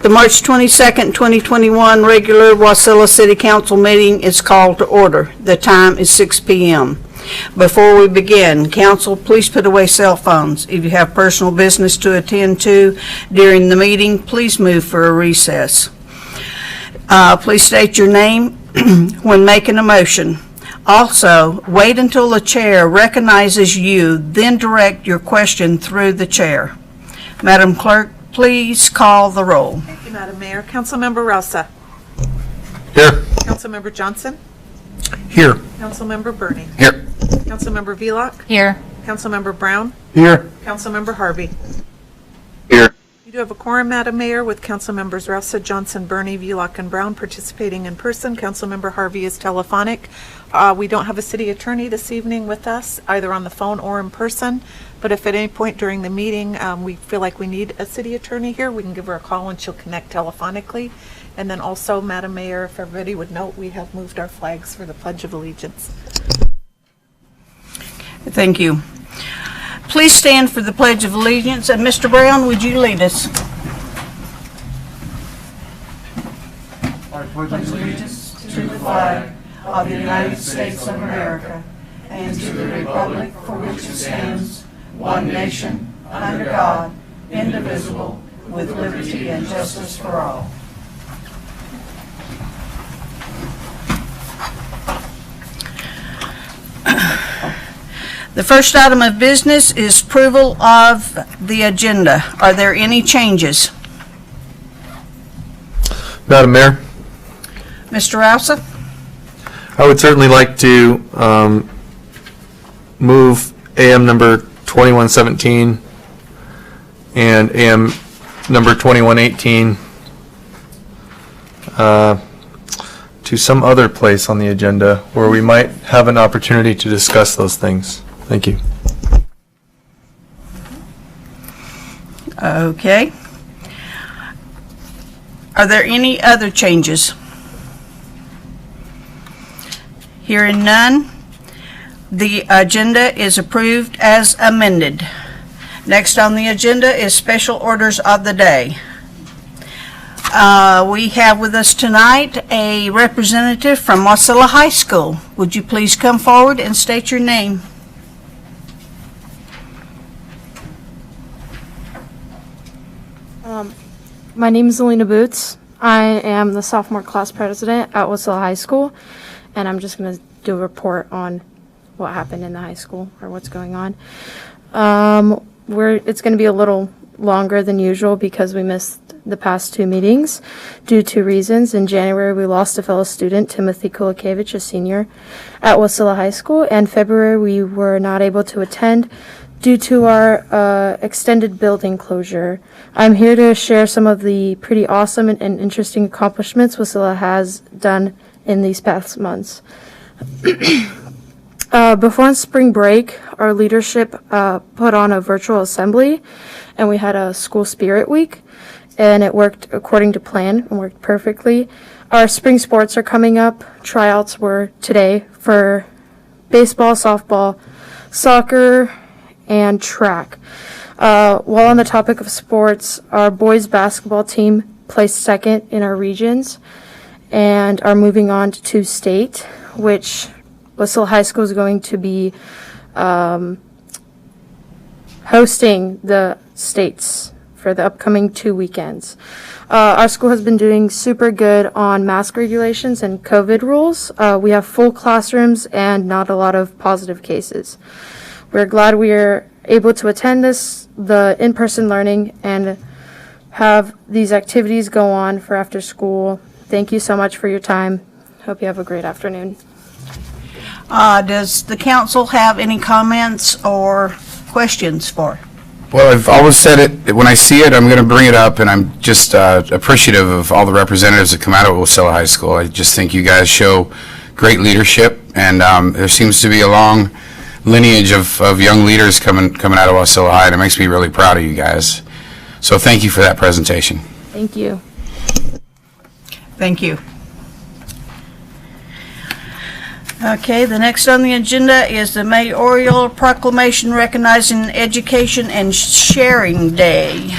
The March 22nd, 2021 regular Wasilla City Council meeting is called to order. The time is 6 p.m. Before we begin, council, please put away cell phones. If you have personal business to attend to during the meeting, please move for a recess. Please state your name when making a motion. Also, wait until the chair recognizes you, then direct your question through the chair. Madam Clerk, please call the roll. Thank you, Madam Mayor. Councilmember Rausa. Here. Councilmember Johnson. Here. Councilmember Burney. Here. Councilmember Velock. Here. Councilmember Brown. Here. Councilmember Harvey. Here. You do have a quorum, Madam Mayor, with Councilmembers Rausa, Johnson, Burney, Velock, and Brown participating in person. Councilmember Harvey is telephonic. We don't have a city attorney this evening with us, either on the phone or in person. But if at any point during the meeting we feel like we need a city attorney here, we can give her a call and she'll connect telephonically. And then also, Madam Mayor, if everybody would note, we have moved our flags for the Pledge of Allegiance. Thank you. Please stand for the Pledge of Allegiance. And Mr. Brown, would you lead us? I pledge allegiance to the flag of the United States of America and to the republic for which it stands, one nation, under God, indivisible, with liberty and justice for all. The first item of business is approval of the agenda. Are there any changes? Madam Mayor, Mr. Rausa? I would certainly like to move AM number 2117 and AM number 2118 to some other place on the agenda where we might have an opportunity to discuss those things. Thank you. Okay. Are there any other changes? Hearing none, the agenda is approved as amended. Next on the agenda is special orders of the day. We have with us tonight a representative from Wasilla High School. Would you please come forward and state your name? My name is Alina Buts. I am the sophomore class president at Wasilla High School, and I'm just going to do a report on what happened in the high school or what's going on. It's going to be a little longer than usual because we missed the past two meetings due to reasons. In January, we lost a fellow student, Timothy Kulikevich, a senior at Wasilla High School, and February we were not able to attend due to our extended building closure. I'm here to share some of the pretty awesome and interesting accomplishments Wasilla has done in these past months. Before spring break, our leadership put on a virtual assembly, and we had a school spirit week, and it worked according to plan and worked perfectly. Our spring sports are coming up. Tryouts were today for baseball, softball, soccer, and track. While on the topic of sports, our boys basketball team placed second in our regions and are moving on to state, which Wasilla High School is going to be hosting the states for the upcoming 2 weekends. Our school has been doing super good on mask regulations and COVID rules. We have full classrooms and not a lot of positive cases. We're glad we are able to attend the in-person learning, and have these activities go on for after school. Thank you so much for your time. Hope you have a great afternoon. Does the council have any comments or questions for? Well, I've always said it, when I see it, I'm going to bring it up, and I'm just appreciative of all the representatives that come out of Wasilla High School. I just think you guys show great leadership, and there seems to be a long lineage of young leaders coming out of Wasilla High, and it makes me really proud of you guys. So thank you for that presentation. Thank you. Thank you. Okay, the next on the agenda is the mayoral proclamation recognizing Education and Sharing Day.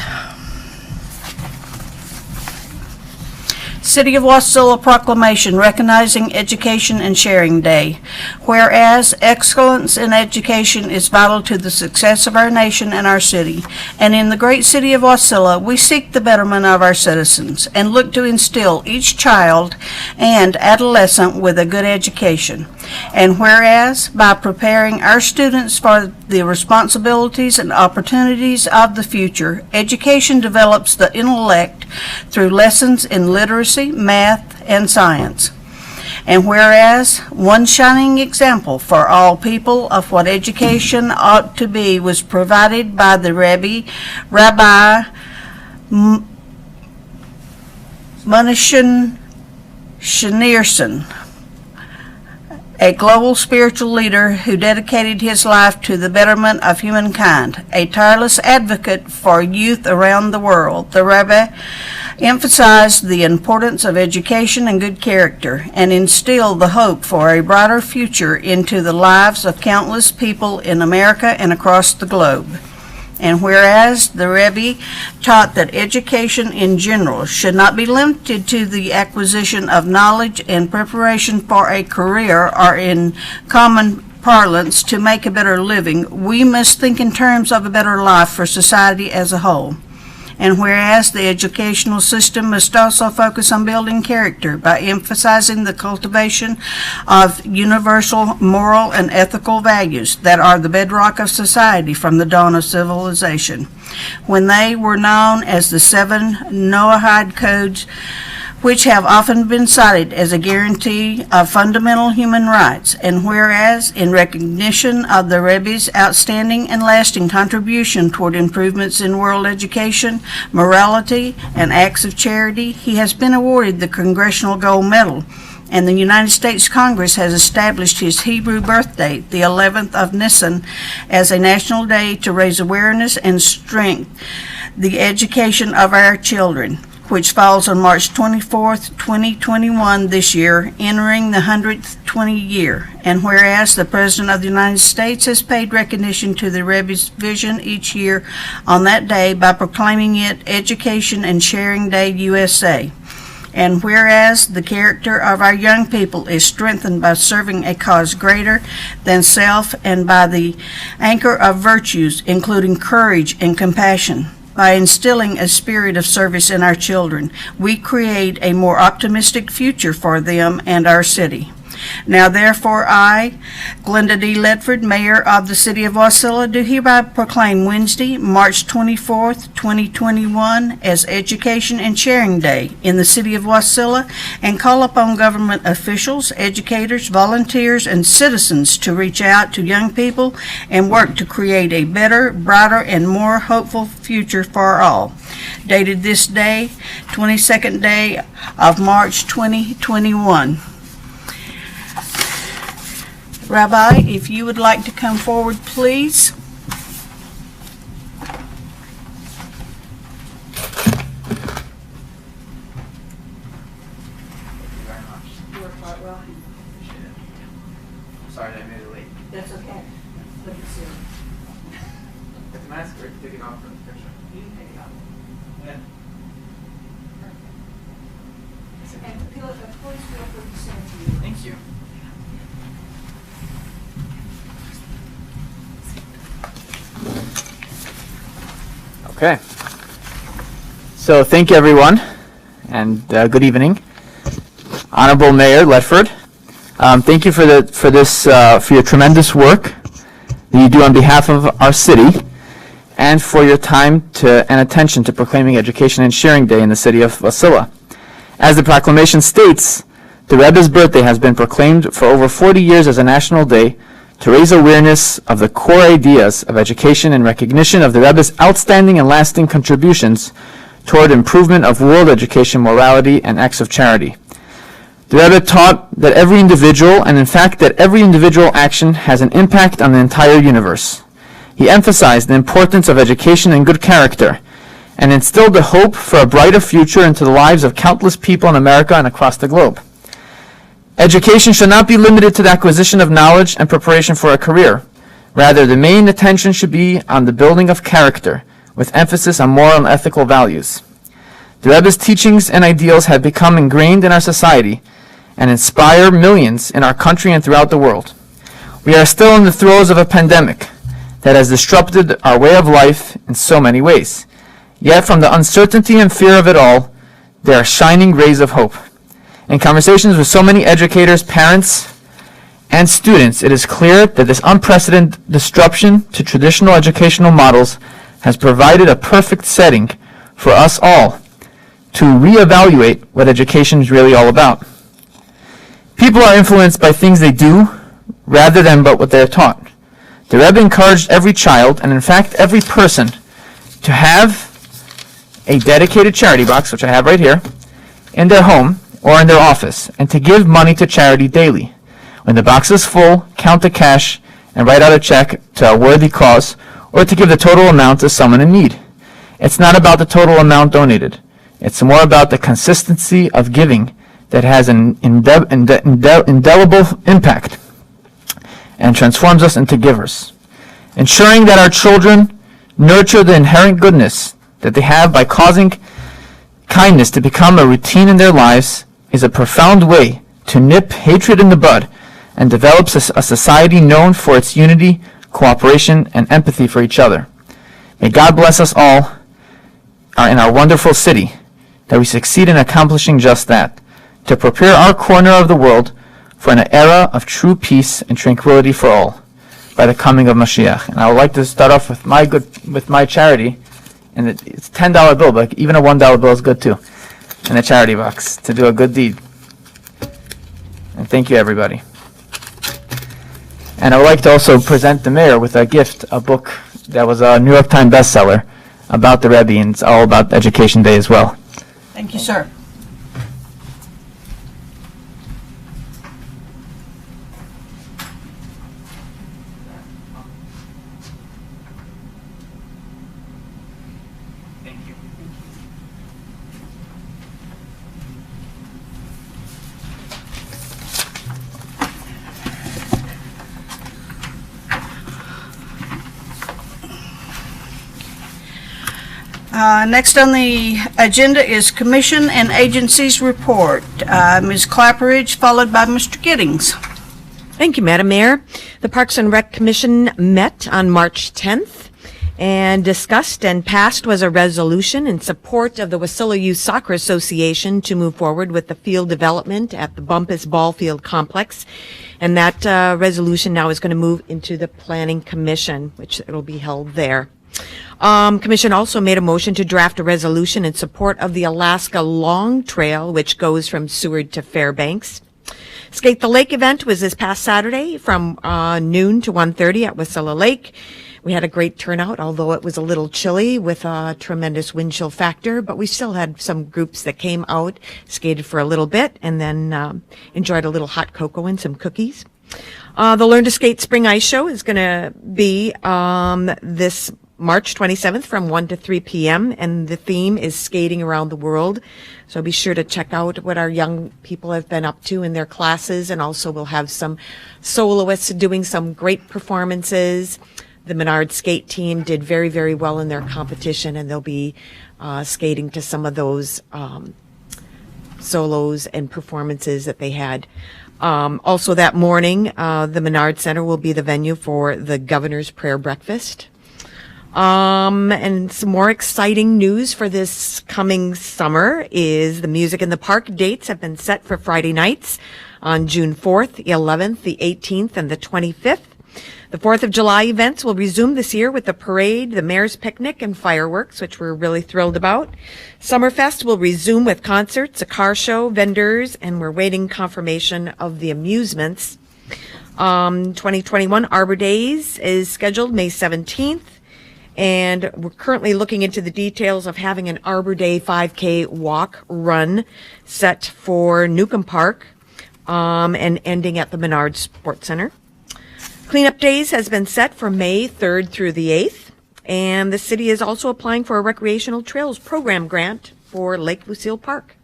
City of Wasilla Proclamation recognizing Education and Sharing Day. Whereas excellence in education is vital to the success of our nation and our city, and in the great city of Wasilla, we seek the betterment of our citizens and look to instill each child and adolescent with a good education. And whereas by preparing our students for the responsibilities and opportunities of the future, education develops the intellect through lessons in literacy, math, and science. And whereas one shining example for all people of what education ought to be was provided by the Rabbi Munishan Schneerson, a global spiritual leader who dedicated his life to the betterment of humankind, a tireless advocate for youth around the world. The Rabbi emphasized the importance of education and good character and instilled the hope for a brighter future into the lives of countless people in America and across the globe. And whereas the Rebbe taught that education in general should not be limited to the acquisition of knowledge and preparation for a career, or in common parlance, to make a better living, we must think in terms of a better life for society as a whole. And whereas the educational system must also focus on building character by emphasizing the cultivation of universal moral and ethical values that are the bedrock of society from the dawn of civilization. When they were known as the 7 Noahide codes, which have often been cited as a guarantee of fundamental human rights, and whereas, in recognition of the Rebbe's outstanding and lasting contribution toward improvements in world education, morality, and acts of charity, he has been awarded the Congressional Gold Medal, and the United States Congress has established his Hebrew birth date, the 11th of Nisan, as a national day to raise awareness and strengthen the education of our children, which falls on March 24th, 2021 this year, entering the 120th year. And whereas the President of the United States has paid recognition to the Rebbe's vision each year on that day by proclaiming it Education and Sharing Day USA. And whereas the character of our young people is strengthened by serving a cause greater than self and by the anchor of virtues, including courage and compassion. By instilling a spirit of service in our children, we create a more optimistic future for them and our city. Now therefore I, Glenda D. Ledford, Mayor of the City of Wasilla, do hereby proclaim Wednesday, March 24th, 2021 as Education and Sharing Day in the City of Wasilla, and call upon government officials, educators, volunteers, and citizens to reach out to young people and work to create a better, brighter, and more hopeful future for all. Dated this day, 22nd day of March 2021. Rabbi, if you would like to come forward, please. You worked quite well. Appreciate it. Sorry that I made it late. That's okay. Look at Sarah. It's nice to take it off for the picture. You can take it off. Yeah. And please feel free to send to you. Thank you. Okay. So thank you, everyone, and good evening. Honorable Mayor Ledford, thank you for your tremendous work that you do on behalf of our city, and for your time and attention to proclaiming Education and Sharing Day in the City of Wasilla. As the proclamation states, the Rebbe's birthday has been proclaimed for over 40 years as a national day to raise awareness of the core ideas of education and recognition of the Rebbe's outstanding and lasting contributions toward improvement of world education, morality, and acts of charity. The Rebbe taught that every individual, and in fact that every individual action, has an impact on the entire universe. He emphasized the importance of education and good character, and instilled the hope for a brighter future into the lives of countless people in America and across the globe. Education should not be limited to the acquisition of knowledge and preparation for a career. Rather, the main attention should be on the building of character, with emphasis on moral and ethical values. The Rebbe's teachings and ideals have become ingrained in our society and inspire millions in our country and throughout the world. We are still in the throes of a pandemic that has disrupted our way of life in so many ways. Yet from the uncertainty and fear of it all, there are shining rays of hope. In conversations with so many educators, parents, and students, it is clear that this unprecedented disruption to traditional educational models has provided a perfect setting for us all to reevaluate what education is really all about. People are influenced by things they do rather than but what they are taught. The Rebbe encouraged every child, and in fact every person, to have a dedicated charity box, which I have right here, in their home or in their office, and to give money to charity daily. When the box is full, count the cash and write out a check to a worthy cause, or to give the total amount to someone in need. It's not about the total amount donated. It's more about the consistency of giving that has an indelible impact and transforms us into givers. Ensuring that our children nurture the inherent goodness that they have by causing kindness to become a routine in their lives is a profound way to nip hatred in the bud and develops a society known for its unity, cooperation, and empathy for each other. May God bless us all in our wonderful city, that we succeed in accomplishing just that, to prepare our corner of the world for an era of true peace and tranquility for all, by the coming of Mashiach. And I would like to start off with my charity, and it's a $10 bill, but even a $1 bill is good too, in a charity box, to do a good deed. And thank you, everybody. And I would like to also present the mayor with a gift, a book that was a New York Times bestseller about the Rebbe, and it's all about Education Day as well. Thank you, sir. Next on the agenda is Commission and Agencies Report. Ms. Clapperidge, followed by Mr. Giddings. Thank you, Madam Mayor. The Parks and Rec Commission met on March 10th and discussed and passed was a resolution in support of the Wasilla Youth Soccer Association to move forward with the field development at the Bumpus Ball Field Complex. And that resolution now is going to move into the Planning Commission, which it'll be held there. Commission also made a motion to draft a resolution in support of the Alaska Long Trail, which goes from Seward to Fairbanks. Skate the Lake event was this past Saturday from noon to 1:30 at Wasilla Lake. We had a great turnout, although it was a little chilly with a tremendous wind chill factor, but we still had some groups that came out, skated for a little bit, and then enjoyed a little hot cocoa and some cookies. The Learn to Skate Spring Ice Show is going to be this March 27th from 1 to 3 p.m. and the theme is skating around the world. So be sure to check out what our young people have been up to in their classes, and also we'll have some soloists doing some great performances. The Menard skate team did very, very well in their competition, and they'll be skating to some of those solos and performances that they had. Also that morning, the Menard Center will be the venue for the Governor's Prayer Breakfast. And some more exciting news for this coming summer is the Music in the Park dates have been set for Friday nights on June 4th, 11th, the 18th, and the 25th. The 4th of July events will resume this year with the parade, the Mayor's Picnic, and fireworks, which we're really thrilled about. Summerfest will resume with concerts, a car show, vendors, and we're waiting confirmation of the amusements. 2021 Arbor Days is scheduled May 17th. And we're currently looking into the details of having an Arbor Day 5K walk run set for Newcomb Park and ending at the Menard Sports Center. Cleanup Days has been set for May 3rd through the 8th. And the city is also applying for a recreational trails program grant for Lake Lucille Park.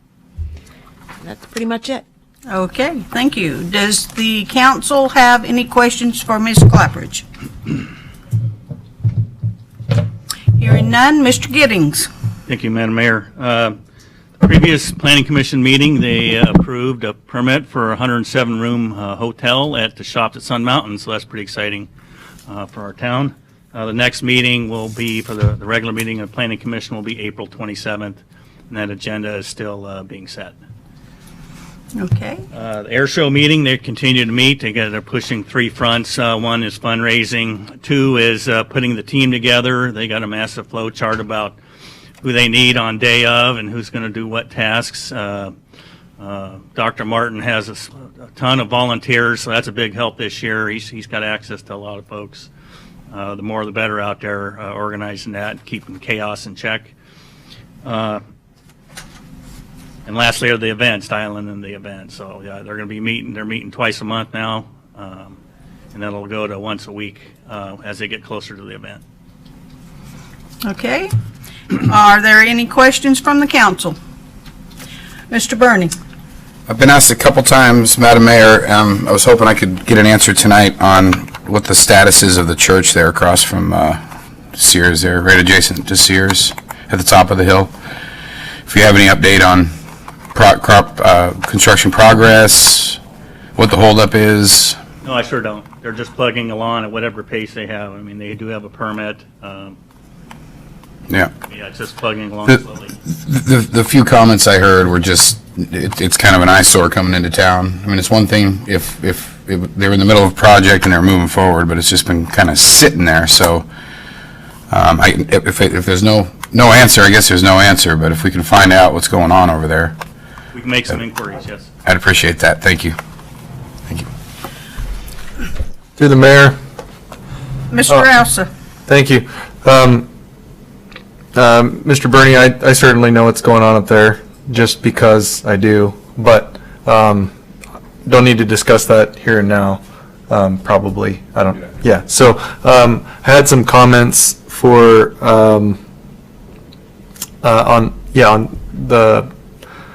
And that's pretty much it. Okay, thank you. Does the council have any questions for Ms. Clapperidge? Hearing none, Mr. Giddings. Thank you, Madam Mayor. Previous Planning Commission meeting, they approved a permit for a 107-room hotel at the Shops at Sun Mountain, so that's pretty exciting for our town. The next meeting will be, for the regular meeting of the Planning Commission, will be April 27th, and that agenda is still being set. Okay. The air show meeting, they continue to meet. They're pushing 3 fronts. One is fundraising. 2 is putting the team together. They got a massive flow chart about who they need on day of and who's going to do what tasks. Dr. Martin has a ton of volunteers, so that's a big help this year. He's got access to a lot of folks. The more the better out there organizing that, keeping chaos in check. And lastly are the events, dialing in the events. So yeah, they're going to be meeting. They're meeting twice a month now, and that'll go to once a week as they get closer to the event. Okay. Are there any questions from the council? Mr. Burney? I've been asked a couple times, Madam Mayor, I was hoping I could get an answer tonight on what the status is of the church there across from Sears there, right adjacent to Sears at the top of the hill. If you have any update on construction progress, what the holdup is. No, I sure don't. They're just plugging along at whatever pace they have. I mean, they do have a permit. Yeah. Yeah, it's just plugging along slowly. The few comments I heard were just, it's kind of an eyesore coming into town. I mean, it's one thing if they were in the middle of a project and they're moving forward, but it's just been kind of sitting there. So if there's no answer, I guess there's no answer. But if we can find out what's going on over there, We can make some inquiries, yes. I'd appreciate that. Thank you. Thank you. Through the mayor. Mr. Rausa? Thank you. Mr. Burney, I certainly know what's going on up there just because I do, but don't need to discuss that here and now. Probably, I don't. Yeah. So I had some comments for on the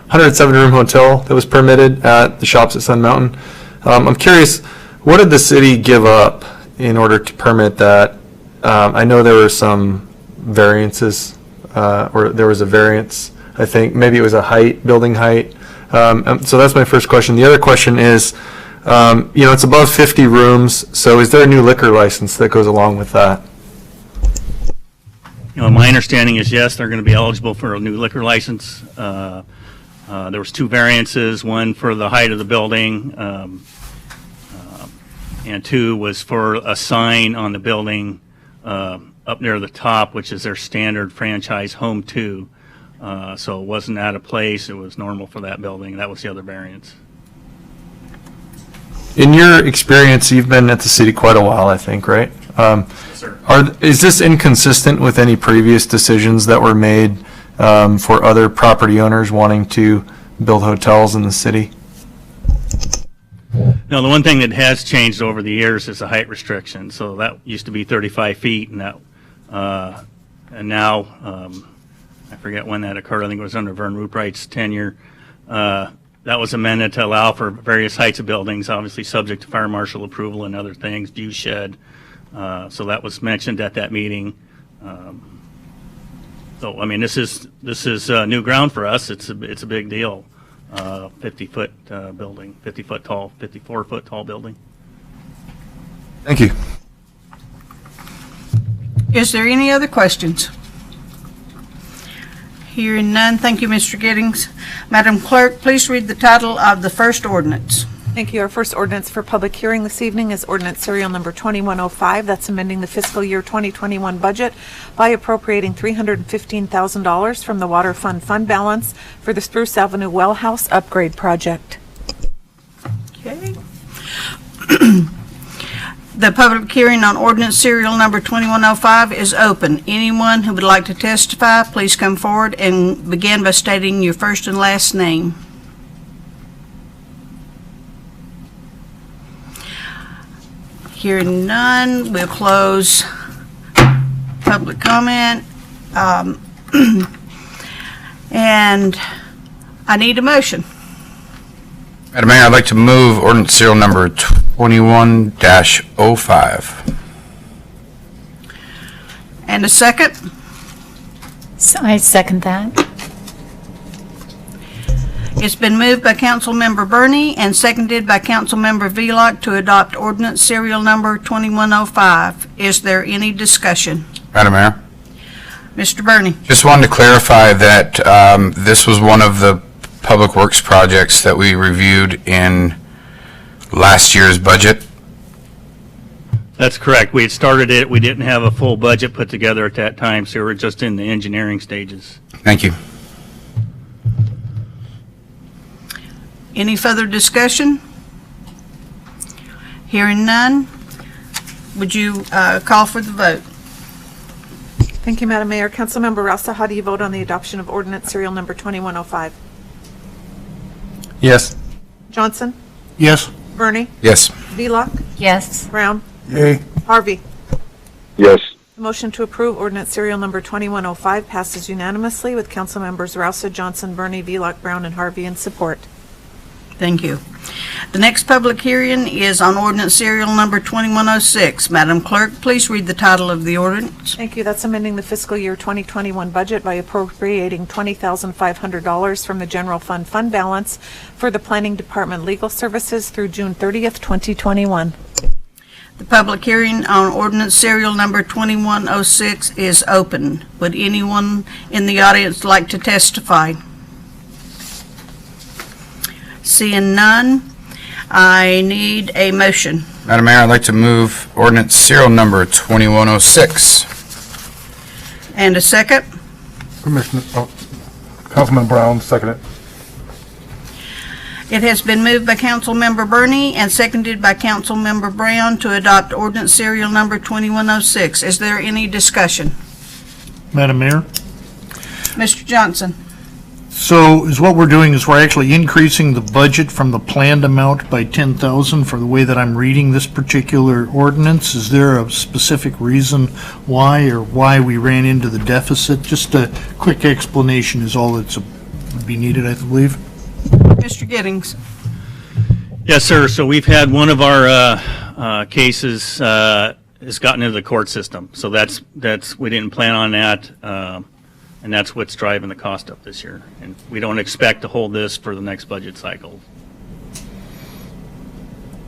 107-room hotel that was permitted at the Shops at Sun Mountain. I'm curious, what did the city give up in order to permit that? I know there were some variances, or there was a variance, I think. Maybe it was a height, building height. So that's my first question. The other question is, it's above 50 rooms, so is there a new liquor license that goes along with that? My understanding is yes, they're going to be eligible for a new liquor license. There was 2 variances, one for the height of the building, and 2 was for a sign on the building up near the top, which is their standard franchise Home 2. So it wasn't out of place. It was normal for that building. That was the other variance. In your experience, you've been at the city quite a while, I think, right? Yes, sir. Is this inconsistent with any previous decisions that were made for other property owners wanting to build hotels in the city? No, the one thing that has changed over the years is the height restriction. So that used to be 35 feet, and now I forget when that occurred. I think it was under Vern Ruprecht's tenure. That was amended to allow for various heights of buildings, obviously subject to fire marshal approval and other things, view shed. So that was mentioned at that meeting. So I mean, this is new ground for us. It's a big deal. 50-foot building, 50-foot tall, 54-foot tall building. Thank you. Is there any other questions? Hearing none, thank you, Mr. Giddings. Madam Clerk, please read the title of the first ordinance. Thank you. Our first ordinance for public hearing this evening is ordinance serial number 2105. That's amending the fiscal year 2021 budget by appropriating $315,000 from the Water Fund balance for the Spruce Avenue Well House upgrade project. Okay. The public hearing on ordinance serial number 2105 is open. Anyone who would like to testify, please come forward and begin by stating your first and last name. Hearing none, we'll close public comment. And I need a motion. Madam Mayor, I'd like to move ordinance serial number 21-05. And a second. So I second that. It's been moved by Councilmember Burney and seconded by Councilmember Velock to adopt ordinance serial number 2105. Is there any discussion? Madam Mayor? Mr. Burney? Just wanted to clarify that this was one of the public works projects that we reviewed in last year's budget. That's correct. We had started it. We didn't have a full budget put together at that time, so we were just in the engineering stages. Thank you. Any further discussion? Hearing none, would you call for the vote? Thank you, Madam Mayor. Councilmember Rausa, how do you vote on the adoption of ordinance serial number 2105? Yes. Johnson? Yes. Burney? Yes. Velock? Yes. Brown? Yay. Harvey? Yes. The motion to approve ordinance serial number 2105 passes unanimously with Councilmembers Rausa, Johnson, Burney, Velock, Brown, and Harvey in support. Thank you. The next public hearing is on ordinance serial number 2106. Madam Clerk, please read the title of the ordinance. Thank you. That's amending the fiscal year 2021 budget by appropriating $20,500 from the general fund balance for the Planning Department legal services through June 30th, 2021. The public hearing on ordinance serial number 2106 is open. Would anyone in the audience like to testify? Seeing none, I need a motion. Madam Mayor, I'd like to move ordinance serial number 2106. And a second? Councilman Brown, second it. It has been moved by Councilmember Burney and seconded by Councilmember Brown to adopt ordinance serial number 2106. Is there any discussion? Madam Mayor? Mr. Johnson? So is what we're doing is we're actually increasing the budget from the planned amount by 10,000 for the way that I'm reading this particular ordinance. Is there a specific reason why or why we ran into the deficit? Just a quick explanation is all that's would be needed, I believe. Mr. Giddings? Yes, sir. So we've had one of our cases has gotten into the court system. So that's we didn't plan on that. And that's what's driving the cost up this year. And we don't expect to hold this for the next budget cycle.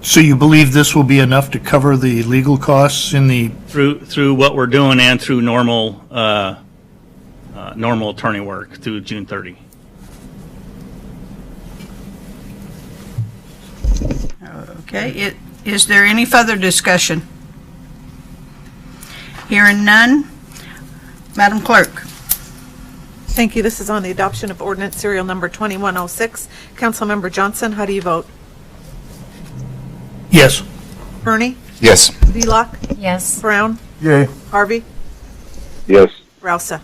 So you believe this will be enough to cover the legal costs in the... Through what we're doing and through normal normal attorney work through June 30. Okay, is there any further discussion? Hearing none, Madam Clerk? Thank you. This is on the adoption of ordinance serial number 2106. Councilmember Johnson, how do you vote? Yes. Burney? Yes. Velock? Yes. Brown? Yay. Harvey? Yes. Rausa?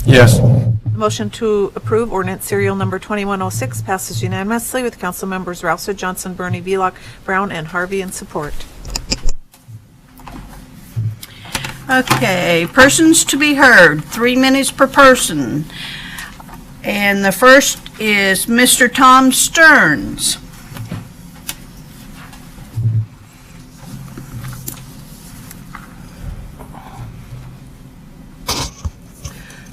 Yes. The motion to approve ordinance serial number 2106 passes unanimously with Councilmembers Rausa, Johnson, Burney, Velock, Brown, and Harvey in support. Okay, persons to be heard, 3 minutes per person. And the first is Mr. Tom Stearns.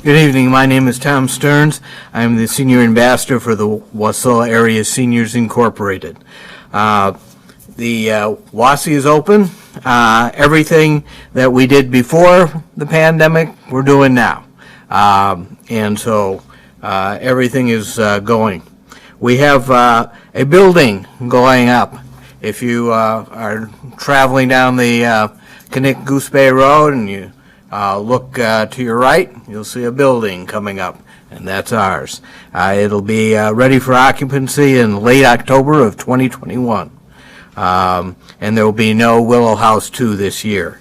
Good evening. My name is Tom Stearns. I'm the Senior Ambassador for the Wasilla Area Seniors Incorporated. The WASI is open. Everything that we did before the pandemic, we're doing now. And so everything is going. We have a building going up. If you are traveling down the Connect Goose Bay Road and you look to your right, you'll see a building coming up, and that's ours. It'll be ready for occupancy in late October of 2021. And there will be no Willow House 2 this year.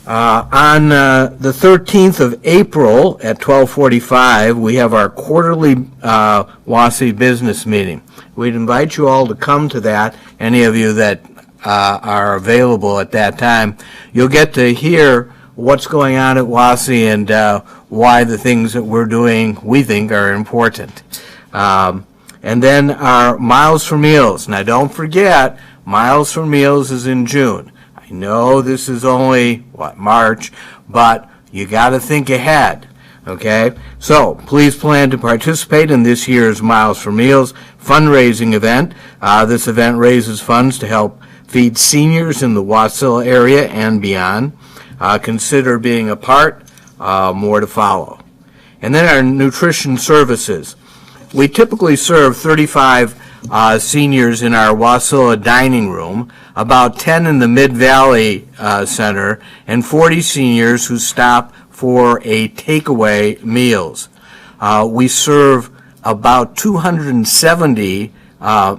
On the 13th of April at 12:45, we have our quarterly WASI business meeting. We'd invite you all to come to that, any of you that are available at that time. You'll get to hear what's going on at WASI and why the things that we're doing we think are important. And then our Miles for Meals. Now don't forget, Miles for Meals is in June. I know this is only, March, but you got to think ahead. Okay, so please plan to participate in this year's Miles for Meals fundraising event. This event raises funds to help feed seniors in the Wasilla area and beyond. Consider being a part, more to follow. And then our nutrition services. We typically serve 35 seniors in our Wasilla dining room, about 10 in the Mid-Valley Center, and 40 seniors who stop for a takeaway meals. We serve about 270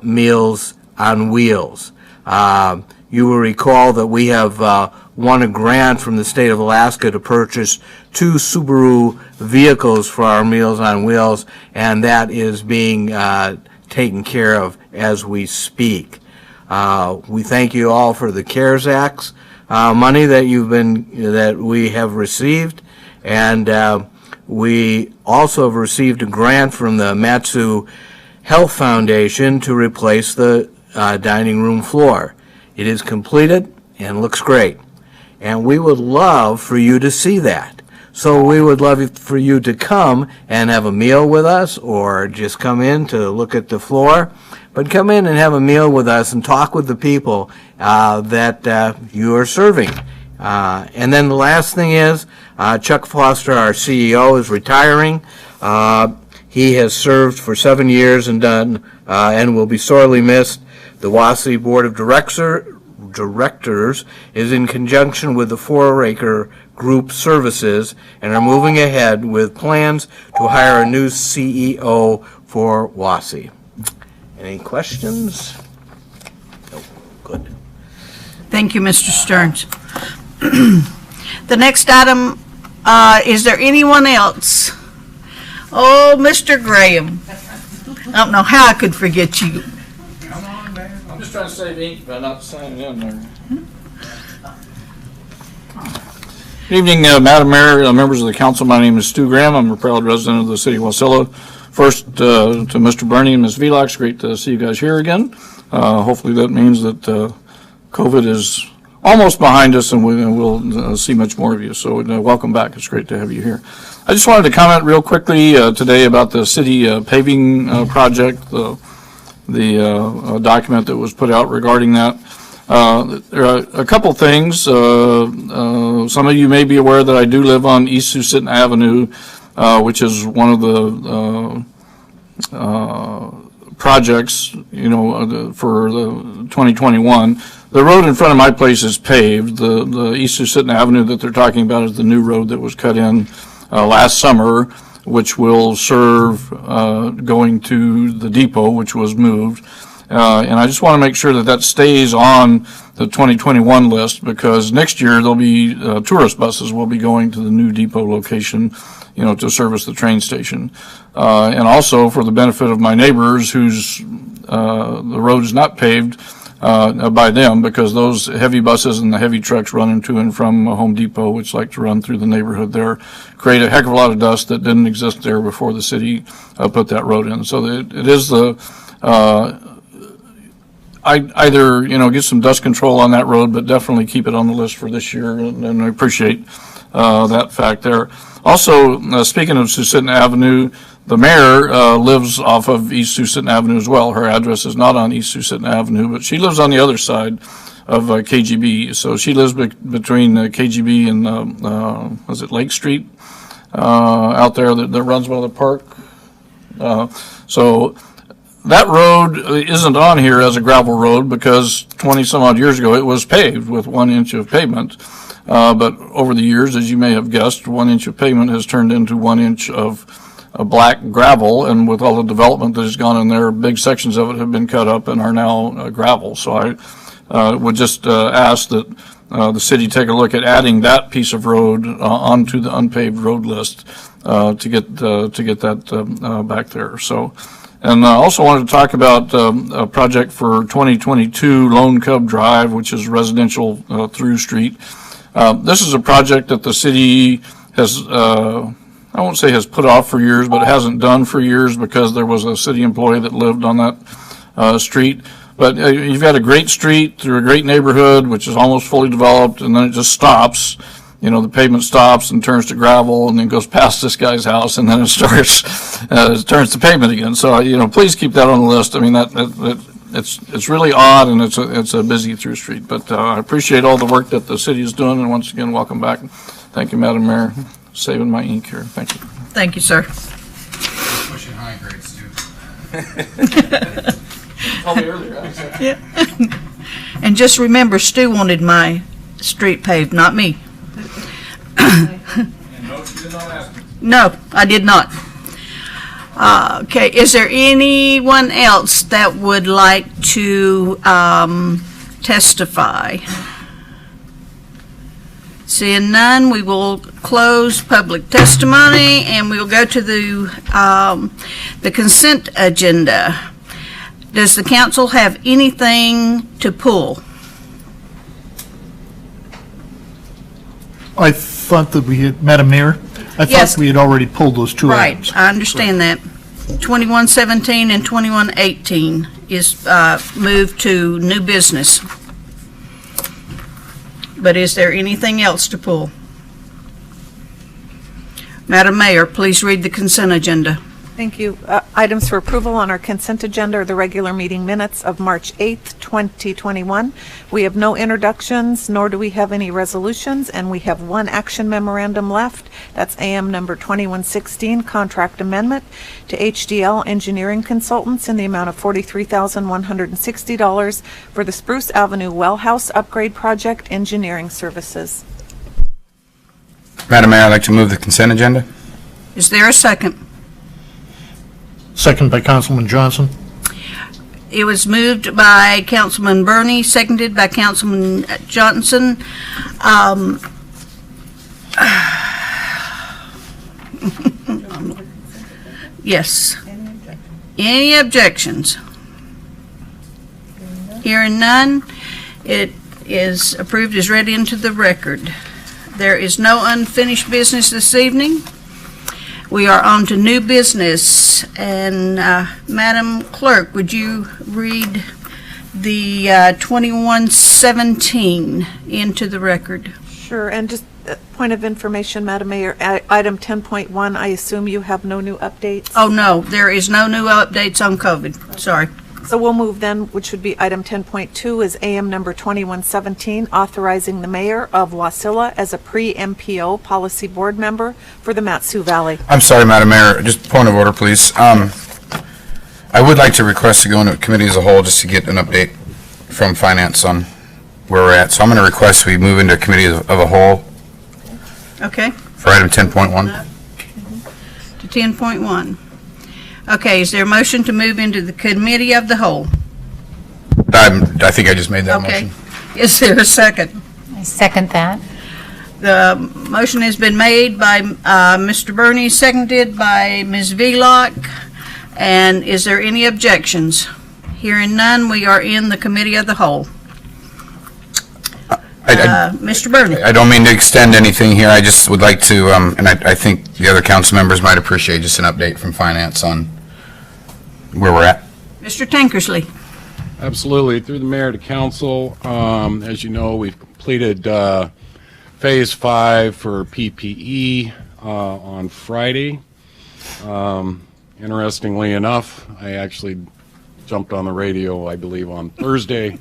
meals on wheels. You will recall that we have won a grant from the state of Alaska to purchase 2 Subaru vehicles for our Meals on Wheels, and that is being taken care of as we speak. We thank you all for the CARES Act money that we have received, and we also have received a grant from the Matsu Health Foundation to replace the dining room floor. It is completed and looks great, and we would love for you to see that. So we would love for you to come and have a meal with us, or just come in to look at the floor, but come in and have a meal with us and talk with the people that you are serving. And then the last thing is, Chuck Foster, our CEO, is retiring. He has served for 7 years and will be sorely missed. The WASI Board of Directors is in conjunction with the Four-Acre Group Services and are moving ahead with plans to hire a new CEO for WASI. Any questions? No. Good. Thank you, Mr. Stearns. The next item, is there anyone else? Oh, Mr. Graham. I don't know how I could forget you. Come on, man. I'm just trying to save ink by not signing in there. Good evening, Madam Mayor, members of the council. My name is Stu Graham. I'm a proud resident of the city of Wasilla. First, to Mr. Bernie and Ms. Velox, great to see you guys here again. Hopefully that means that COVID is almost behind us, and we'll see much more of you. So welcome back. It's great to have you here. I just wanted to comment real quickly today about the city paving project, the document that was put out regarding that. There are a couple things. Some of you may be aware that I do live on East Susitna Avenue, which is one of the projects, for the 2021. The road in front of my place is paved. The East Susitna Avenue that they're talking about is the new road that was cut in last summer, which will serve going to the depot, which was moved. And I just want to make sure that that stays on the 2021 list, because next year there'll be tourist buses will be going to the new depot location, to service the train station. And also for the benefit of my neighbors whose the road is not paved by them, because those heavy buses and the heavy trucks running to and from Home Depot, which like to run through the neighborhood there, create a heck of a lot of dust that didn't exist there before the city put that road in. So it is the either get some dust control on that road, but definitely keep it on the list for this year, and I appreciate that fact there. Also, speaking of Susitna Avenue, the mayor lives off of East Susitna Avenue as well. Her address is not on East Susitna Avenue, but she lives on the other side of KGB. So she lives between KGB and was it Lake Street out there that runs by the park. So that road isn't on here as a gravel road because 20 some odd years ago it was paved with 1 inch of pavement. But over the years, as you may have guessed, 1 inch of pavement has turned into 1 inch of black gravel, and with all the development that has gone in there, big sections of it have been cut up and are now gravel. So I would just ask that the city take a look at adding that piece of road onto the unpaved road list to get that back there. So. And I also wanted to talk about a project for 2022 Lone Cub Drive, which is residential through street. This is a project that the city has, I won't say has put off for years, but it hasn't done for years because there was a city employee that lived on that street. But you've got a great street through a great neighborhood, which is almost fully developed, and then it just stops. the pavement stops and turns to gravel and then goes past this guy's house and then it turns to pavement again. So, please keep that on the list. I mean, it's really odd and it's a busy through street. But I appreciate all the work that the city is doing, and once again, welcome back. Thank you, Madam Mayor. Saving my ink here. Thank you. Thank you, sir. Pushing high grades, too. Told me earlier. Yeah. And just remember, Stu wanted my street paved, not me. No, I did not. Okay, is there anyone else that would like to testify? Seeing none, we will close public testimony and we will go to the consent agenda. Does the council have anything to pull? I thought that we had, Madam Mayor, I Yes. thought we had already pulled those two items. Right, I understand that. 2117 and 2118 is moved to new business. But is there anything else to pull? Madam Mayor, please read the consent agenda. Thank you. Items for approval on our consent agenda are the regular meeting minutes of March 8th, 2021. We have no introductions, nor do we have any resolutions, and we have one action memorandum left. That's AM number 2116, contract amendment to HDL Engineering Consultants in the amount of $43,160 for the Spruce Avenue Well House Upgrade Project Engineering Services. Madam Mayor, I'd like to move the consent agenda. Is there a second? Second by Councilman Johnson. It was moved by Councilman Burney, seconded by Councilman Johnson. Yes. Any objections? Hearing none, it is approved as read into the record. There is no unfinished business this evening. We are on to new business, and Madam Clerk, would you read the 2117 into the record? Sure, and just a point of information, Madam Mayor, item 10.1, I assume you have no new updates? Oh, no, there is no new updates on COVID. Sorry. So we'll move then, which would be item 10.2 is AM number 2117, authorizing the mayor of Wasilla as a pre-MPO policy board member for the Mat-Su Valley. I'm sorry, Madam Mayor, just point of order, please. I would like to request to go into committee as a whole just to get an update from finance on where we're at. So I'm going to request we move into committee of a whole Okay. for item 10.1. To 10.1. Okay, is there a motion to move into the committee of the whole? I think I just made that Okay. motion. Is there a second? I second that. The motion has been made by Mr. Burney, seconded by Ms. Vlock. And is there any objections? Hearing none, we are in the committee of the whole. Mr. Burney. I don't mean to extend anything here. I just would like to, and I think the other council members might appreciate just an update from finance on where we're at. Mr. Tankersley. Absolutely. Through the mayor to council, as you know, we've completed phase 5 for PPE on Friday. Interestingly enough, I actually jumped on the radio, I believe, on Thursday,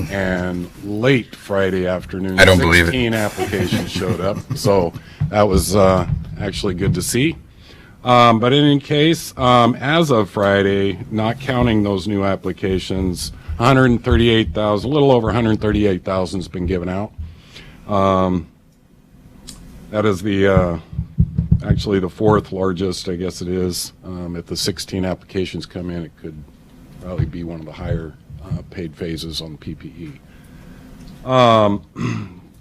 and late Friday afternoon, I don't believe it. 16 applications showed up. So that was actually good to see. But in any case, as of Friday, not counting those new applications, 138,000, a little over 138,000 has been given out. That is the actually the fourth largest, I guess it is. If the 16 applications come in, it could probably be one of the higher paid phases on PPE.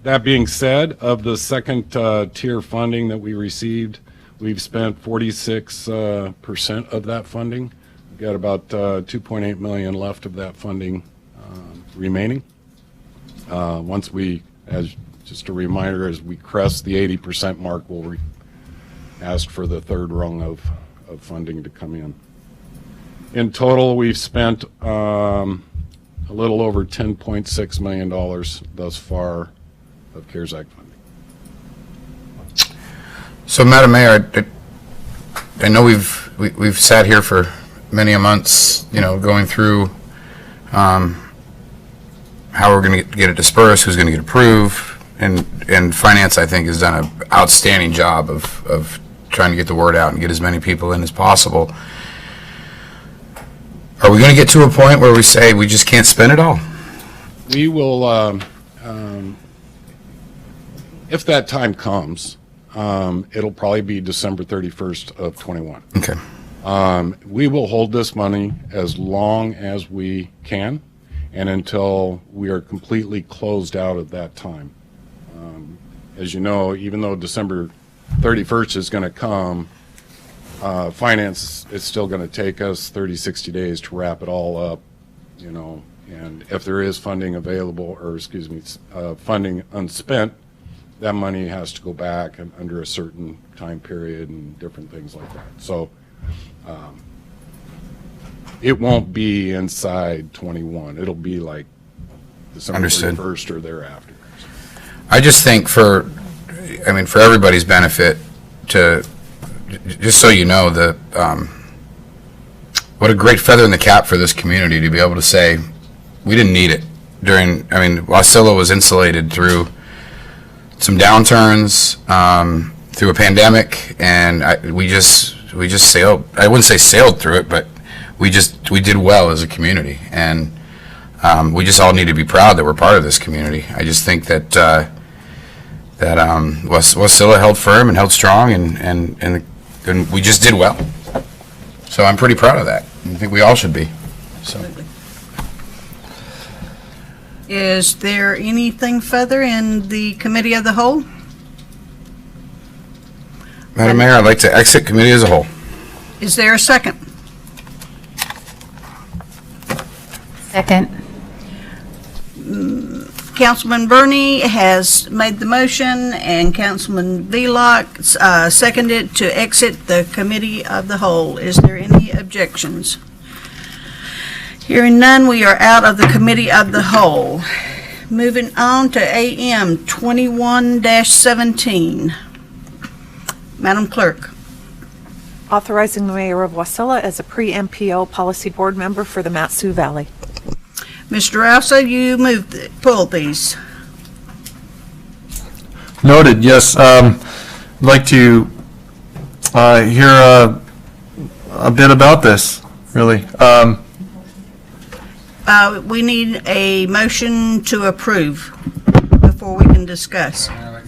That being said, of the second tier funding that we received, we've spent 46% of that funding. We've got about $2.8 million left of that funding remaining. Once we, as just a reminder, as we crest the 80% mark, we'll ask for the third rung of funding to come in. In total, we've spent a little over $10.6 million thus far of CARES Act funding. So, Madam Mayor, I know we've sat here for many a months, going through how we're going to get it dispersed, who's going to get approved, and finance, I think, has done an outstanding job of trying to get the word out and get as many people in as possible. Are we going to get to a point where we say we just can't spend it all? We will, if that time comes, it'll probably be December 31st of 21. Okay. We will hold this money as long as we can and until we are completely closed out at that time. As you know, even though December 31st is going to come, finance is still going to take us 30, 60 days to wrap it all up, and if there is funding available, or funding unspent, that money has to go back and under a certain time period and different things like that. So it won't be inside 21. It'll be like December 31st or thereafter. I just think for everybody's benefit, just so you know, what a great feather in the cap for this community to be able to say, we didn't need it Wasilla was insulated through some downturns, through a pandemic, and we just sailed. I wouldn't say sailed through it, but we did well as a community, and we just all need to be proud that we're part of this community. I just think that Wasilla held firm and held strong, and we just did well. So I'm pretty proud of that. I think we all should be. So. Is there anything further in the committee of the whole? Madam Mayor, I'd like to exit committee as a whole. Is there a second? Second. Councilman Burney has made the motion, and Councilman Velock seconded to exit the committee of the whole. Is there any objections? Hearing none, we are out of the committee of the whole. Moving on to AM 21-17. Madam Clerk. Authorizing the mayor of Wasilla as a pre-MPO policy board member for the Mat-Su Valley. Mr. Rausa, you pull these. Noted, yes. I'd like to hear a bit about this, really. We need a motion to approve before we can discuss. Mayor,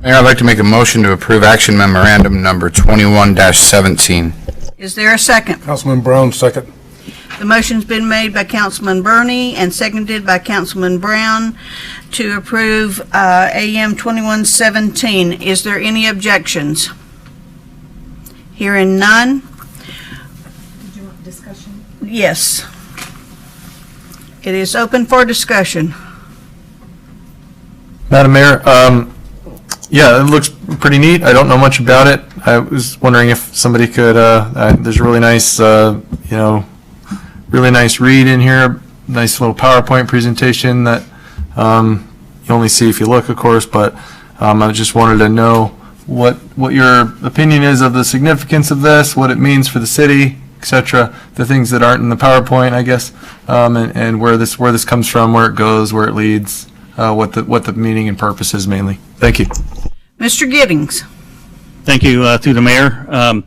I'd like to make a motion to approve action memorandum number 21-17. Is there a second? Councilman Brown, second. The motion's been made by Councilman Burney and seconded by Councilman Brown to approve AM 2117. Is there any objections? Hearing none? Did you want discussion? Yes. It is open for discussion. Madam Mayor, yeah, it looks pretty neat. I don't know much about it. I was wondering if somebody could, there's a really nice, really nice read in here, nice little PowerPoint presentation that you only see if you look, of course, but I just wanted to know what your opinion is of the significance of this, what it means for the city, etc., the things that aren't in the PowerPoint, I guess, and where this comes from, where it goes, where it leads, what the meaning and purpose is mainly. Thank you. Mr. Giddings. Thank you, through the mayor.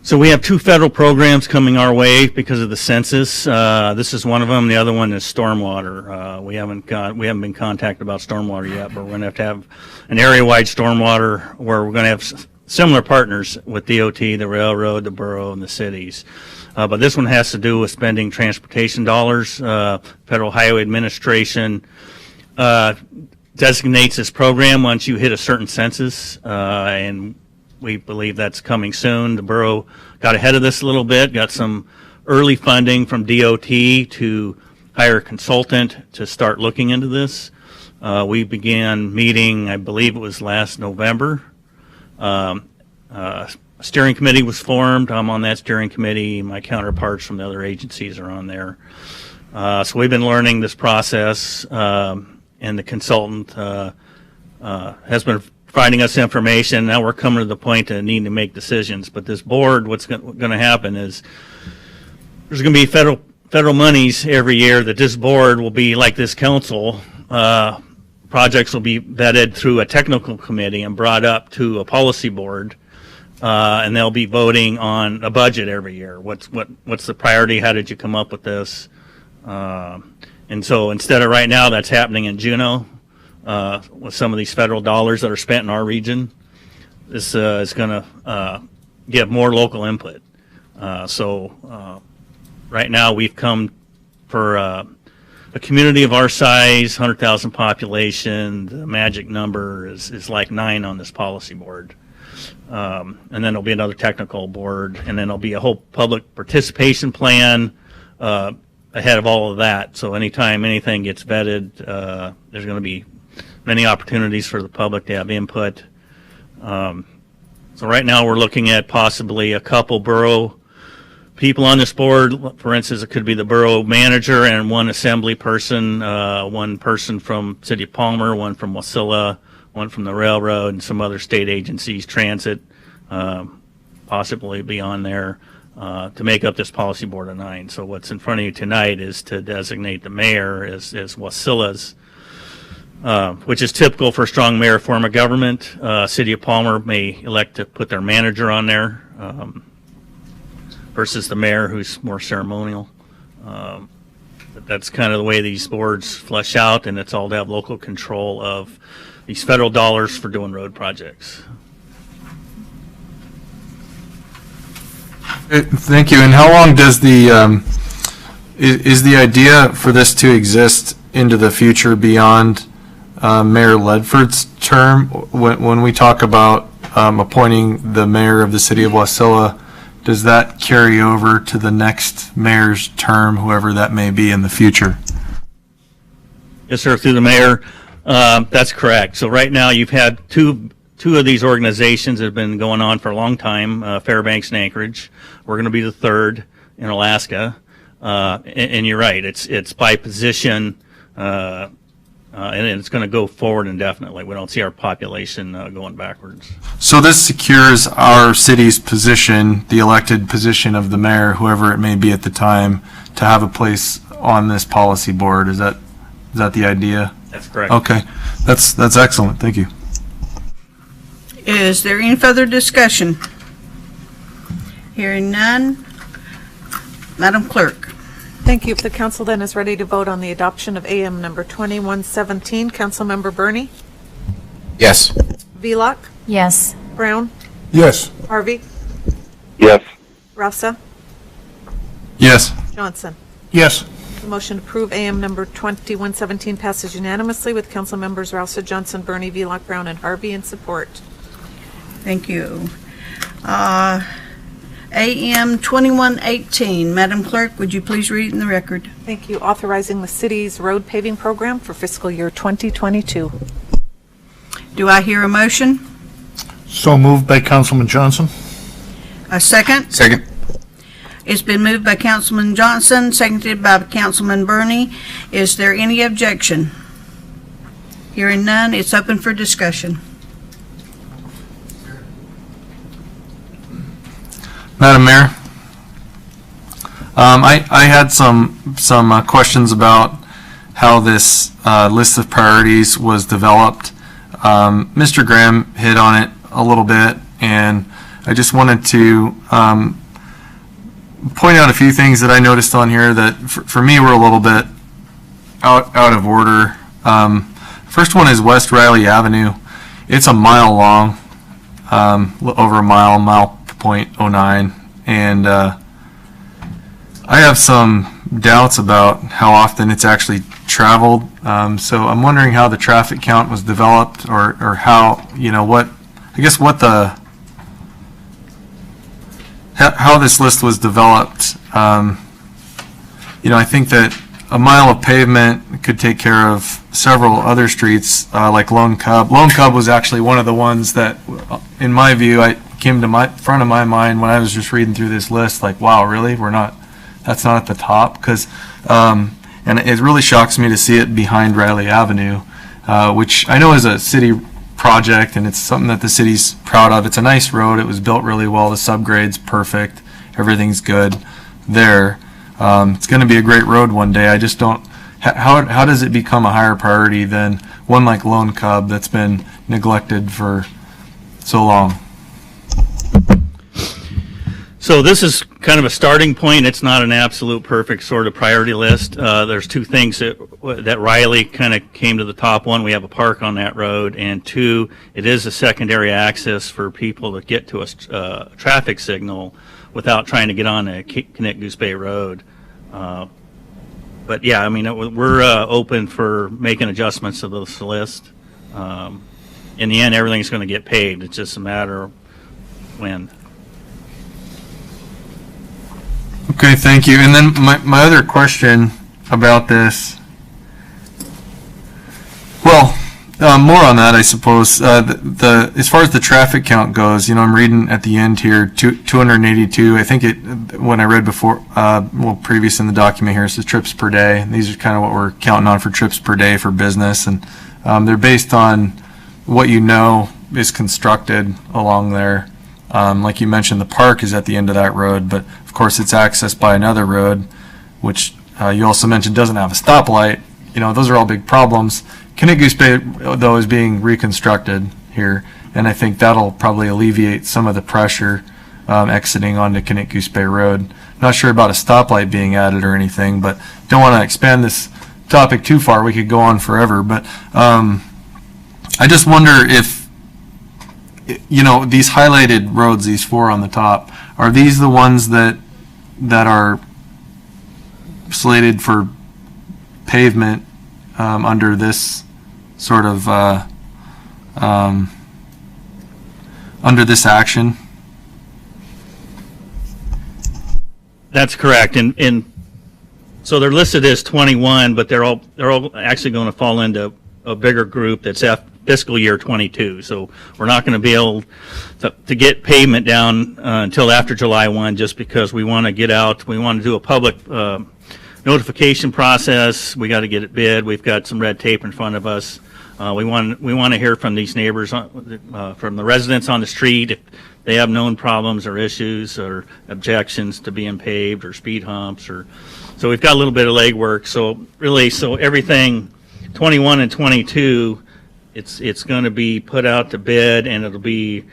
So we have two federal programs coming our way because of the census. This is one of them. The other one is stormwater. We haven't been contacted about stormwater yet, but we're going to have an area-wide stormwater where we're going to have similar partners with DOT, the railroad, the borough, and the cities. But this one has to do with spending transportation dollars. Federal Highway Administration designates this program once you hit a certain census, and we believe that's coming soon. The borough got ahead of this a little bit, got some early funding from DOT to hire a consultant to start looking into this. We began meeting, I believe it was last November. A steering committee was formed. I'm on that steering committee. My counterparts from the other agencies are on there. So we've been learning this process, and the consultant has been providing us information. Now we're coming to the point of needing to make decisions. But this board, what's going to happen is there's going to be federal monies every year that this board will be like this council. Projects will be vetted through a technical committee and brought up to a policy board, and they'll be voting on a budget every year. What's the priority? How did you come up with this? And so instead of right now, that's happening in Juneau with some of these federal dollars that are spent in our region. This is going to give more local input. Right now, we've come for a community of our size, 100,000 population. The magic number is like 9 on this policy board. And then there'll be another technical board, and then there'll be a whole public participation plan ahead of all of that. So anytime anything gets vetted, there's going to be many opportunities for the public to have input. So right now we're looking at possibly a couple borough people on this board. For instance, it could be the borough manager and one assembly person, one person from City of Palmer, one from Wasilla, one from the railroad, and some other state agencies, transit, possibly be on there to make up this policy board of 9. So what's in front of you tonight is to designate the mayor as Wasilla's, which is typical for a strong mayor form of government. City of Palmer may elect to put their manager on there versus the mayor, who's more ceremonial. But that's kind of the way these boards flesh out, and it's all to have local control of these federal dollars for doing road projects. Thank you. And how long does is the idea for this to exist into the future beyond Mayor Ledford's term? When we talk about appointing the mayor of the city of Wasilla, does that carry over to the next mayor's term, whoever that may be in the future? Yes, sir, through the mayor. That's correct. So right now you've had two of these organizations that have been going on for a long time, Fairbanks and Anchorage. We're going to be the third in Alaska. And you're right, it's by position, and it's going to go forward indefinitely. We don't see our population going backwards. So this secures our city's position, the elected position of the mayor, whoever it may be at the time, to have a place on this policy board. Is that the idea? That's correct. Okay, that's excellent. Thank you. Is there any further discussion? Hearing none. Madam Clerk. Thank you. If the council then is ready to vote on the adoption of AM number 2117, Councilmember Burney? Yes. Velock? Yes. Brown? Yes. Harvey? Yes. Rausa? Yes. Johnson? Yes. The motion to approve AM number 2117 passes unanimously with council members Rausa, Johnson, Burney, Velock, Brown, and Harvey in support. Thank you. AM 2118. Madam Clerk, would you please read it in the record? Thank you. Authorizing the city's road paving program for fiscal year 2022. Do I hear a motion? So moved by Councilman Johnson. A second? Second. It's been moved by Councilman Johnson, seconded by Councilman Burney. Is there any objection? Hearing none, it's open for discussion. Madam Mayor, I had some questions about how this list of priorities was developed. Mr. Graham hit on it a little bit, and I just wanted to point out a few things that I noticed on here that for me were a little bit out of order. First one is West Riley Avenue. It's a mile long, over a mile .09, and I have some doubts about how often it's actually traveled. So I'm wondering how the traffic count was developed, or how, how this list was developed. I think that a mile of pavement could take care of several other streets, like Lone Cub. Lone Cub was actually one of the ones that, in my view, came to front of my mind when I was just reading through this list. Like, wow, really? That's not at the top? Because, and it really shocks me to see it behind Riley Avenue, which I know is a city project, and it's something that the city's proud of. It's a nice road. It was built really well. The subgrade's perfect. Everything's good there. It's going to be a great road one day. I just don't. How does it become a higher priority than one like Lone Cub that's been neglected for so long? So this is kind of a starting point. It's not an absolute perfect sort of priority list. There's two things that Riley kind of came to the top. One, we have a park on that road, and two, it is a secondary access for people to get to a traffic signal without trying to get on a Connect Goose Bay Road. But yeah, I mean, we're open for making adjustments to this list. In the end, everything's going to get paved. It's just a matter of when. Okay, thank you. And then my other question about this, well, more on that, I suppose. As far as the traffic count goes, I'm reading at the end here, 282. I think when I read before, previous in the document here, it says trips per day. And these are kind of what we're counting on for trips per day for business. And they're based on what is constructed along there. Like you mentioned, the park is at the end of that road, but of course it's accessed by another road, which you also mentioned doesn't have a stoplight. Those are all big problems. Connect Goose Bay, though, is being reconstructed here, and I think that'll probably alleviate some of the pressure exiting onto Connect Goose Bay Road. Not sure about a stoplight being added or anything, but don't want to expand this topic too far. We could go on forever, but I just wonder if these highlighted roads, these four on the top, are these the ones that are slated for pavement under this sort of under this action? That's correct, and so they're listed as 21, but they're all actually going to fall into a bigger group that's fiscal year 22. So we're not going to be able to get pavement down until after July 1, just because we want to get out. We want to do a public notification process. We got to get it bid. We've got some red tape in front of us. We want to hear from these neighbors, from the residents on the street, if they have known problems or issues or objections to being paved or speed humps, so we've got a little bit of legwork. So everything 21 and 22, it's going to be put out to bid, and it'll be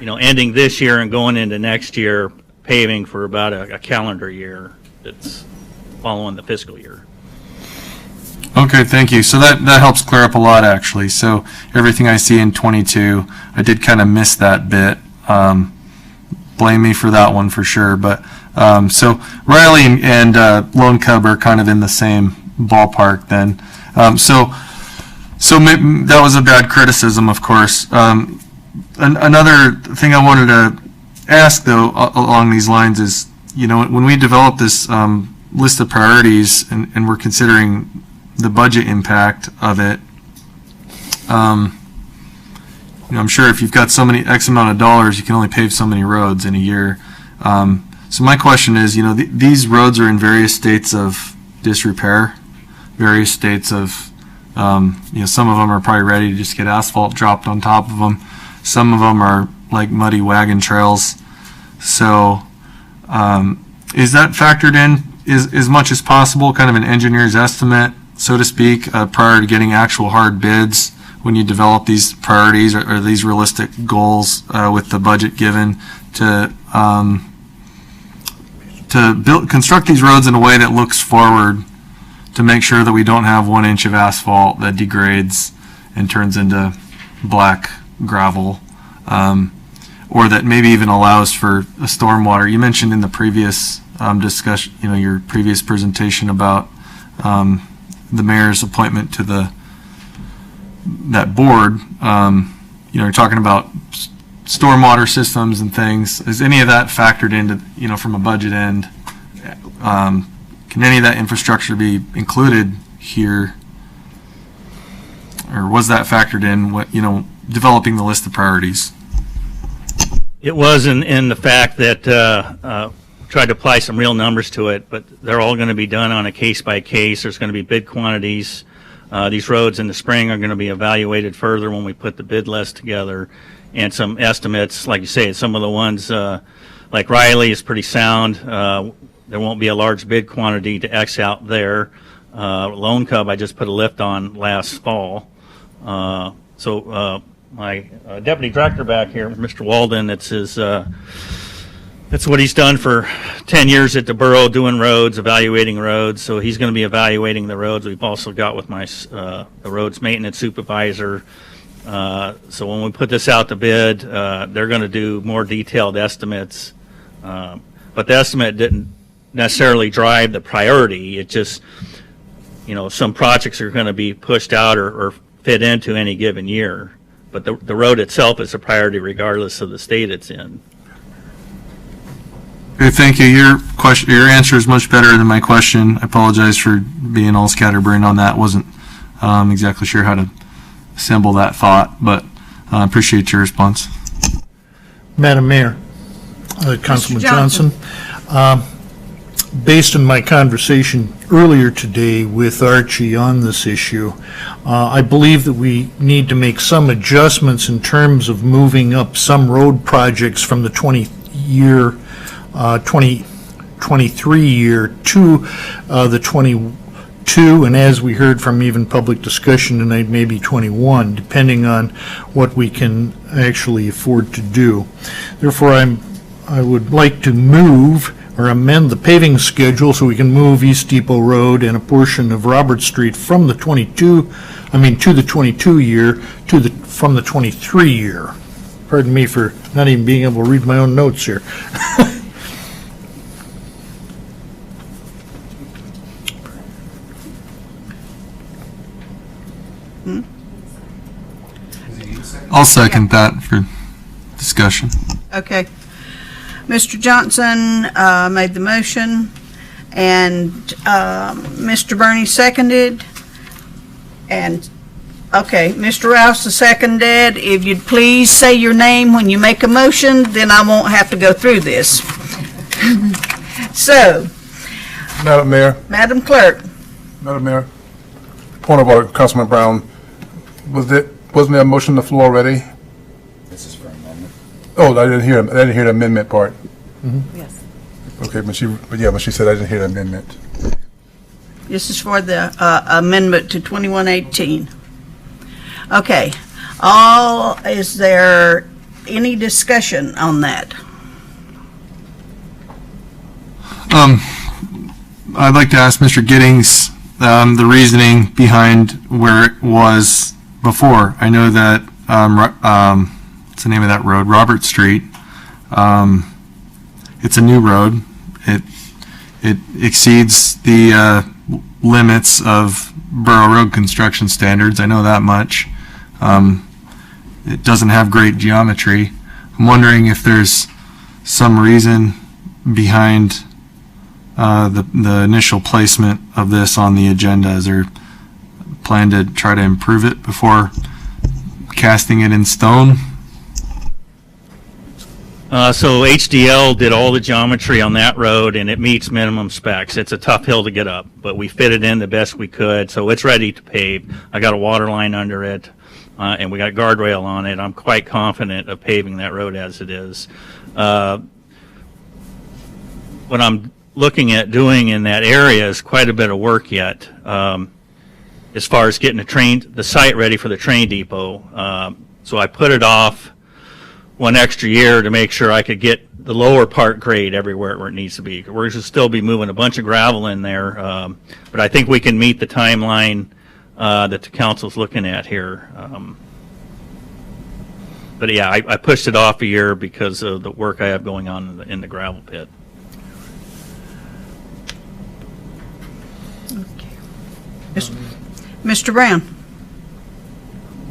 ending this year and going into next year, paving for about a calendar year that's following the fiscal year. Okay, thank you. So that helps clear up a lot, actually. So everything I see in 22, I did kind of miss that bit. Blame me for that one for sure. But so Riley and Lone Cub are kind of in the same ballpark then. So maybe that was a bad criticism, of course. Another thing I wanted to ask, though, along these lines is, when we develop this list of priorities and we're considering the budget impact of it, I'm sure if you've got so many X amount of dollars, you can only pave so many roads in a year. So my question is, these roads are in various states of disrepair, various states of, some of them are probably ready to just get asphalt dropped on top of them. Some of them are like muddy wagon trails. So is that factored in as much as possible, kind of an engineer's estimate, so to speak, prior to getting actual hard bids when you develop these priorities, or these realistic goals with the budget given to construct these roads in a way that looks forward, to make sure that we don't have 1 inch of asphalt that degrades and turns into black gravel, or that maybe even allows for a stormwater. You mentioned in the previous discussion, your previous presentation about the mayor's appointment to that board. You're talking about stormwater systems and things. Is any of that factored into, from a budget end? Can any of that infrastructure be included here, or was that factored in? Developing the list of priorities? It was in the fact that tried to apply some real numbers to it, but they're all going to be done on a case by case. There's going to be bid quantities. These roads in the spring are going to be evaluated further when we put the bid list together, and some estimates, like you say, some of the ones like Riley is pretty sound. There won't be a large bid quantity to X out there. Lone Cub, I just put a lift on last fall. So my deputy director back here, Mr. Walden, it's his. That's what he's done for 10 years at the borough, doing roads, evaluating roads. So he's going to be evaluating the roads. We've also got with my the roads maintenance supervisor. So when we put this out to bid, they're going to do more detailed estimates. But the estimate didn't necessarily drive the priority. It just, some projects are going to be pushed out or fit into any given year. But the road itself is a priority regardless of the state it's in. Okay, thank you. Your answer is much better than my question. I apologize for being all scatterbrained on that. Wasn't exactly sure how to assemble that thought, but I appreciate your response. Madam Mayor, Councilman Johnson. Based on my conversation earlier today with Archie on this issue, I believe that we need to make some adjustments in terms of moving up some road projects from the 2023 year to the 22, and as we heard from even public discussion tonight, maybe 21, depending on what we can actually afford to do. Therefore, I would like to move or amend the paving schedule so we can move East Depot Road and a portion of Robert Street from the to the 22 year from the 23 year. Pardon me for not even being able to read my own notes here. I'll second that for discussion. Okay. Mr. Johnson made the motion, and Mr. Burney seconded, and, okay, Mr. Rausa seconded. If you'd please say your name when you make a motion, then I won't have to go through this. So, Madam Mayor, Madam Clerk. Madam Mayor, point of order, Councilman Brown, wasn't there a motion on the floor already? This is for amendment. Oh, I didn't hear the amendment part. Yes. Okay, when she said I didn't hear the amendment. This is for the amendment to 2118. Okay. Is there any discussion on that? I'd like to ask Mr. Giddings the reasoning behind where it was before. I know that, what's the name of that road? Robert Street. It's a new road. It exceeds the limits of borough road construction standards. I know that much. It doesn't have great geometry. I'm wondering if there's some reason behind the initial placement of this on the agenda. Is there a plan to try to improve it before casting it in stone? So HDL did all the geometry on that road, and it meets minimum specs. It's a tough hill to get up, but we fit it in the best we could, so it's ready to pave. I got a water line under it, and we got guardrail on it. I'm quite confident of paving that road as it is. What I'm looking at doing in that area is quite a bit of work yet, as far as getting the site ready for the train depot. So I put it off one extra year to make sure I could get the lower part grade everywhere where it needs to be. We're going to still be moving a bunch of gravel in there, but I think we can meet the timeline that the council's looking at here. But yeah, I pushed it off a year because of the work I have going on in the gravel pit. Mr. Brown.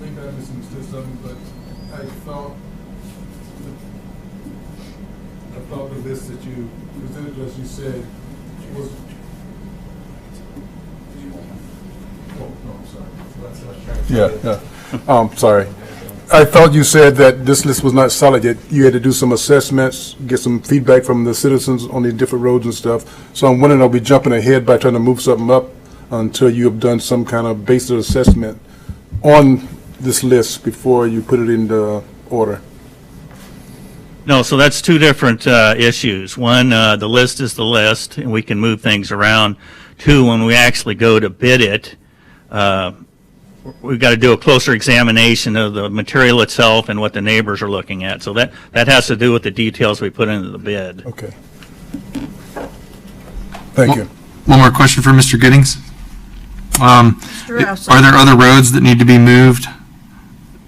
Maybe I misunderstood something, but I thought the list that you presented, as you said, was. Oh, no, I'm sorry. Yeah. Sorry. I thought you said that this list was not solid yet. You had to do some assessments, get some feedback from the citizens on these different roads and stuff. So I'm wondering, are we jumping ahead by trying to move something up until you have done some kind of basis assessment on this list before you put it into order? No, so that's two different issues. One, the list is the list, and we can move things around. Two, when we actually go to bid it, we've got to do a closer examination of the material itself and what the neighbors are looking at. So that has to do with the details we put into the bid. Okay. Thank you. One more question for Mr. Giddings. Mr. Rausa. Are there other roads that need to be moved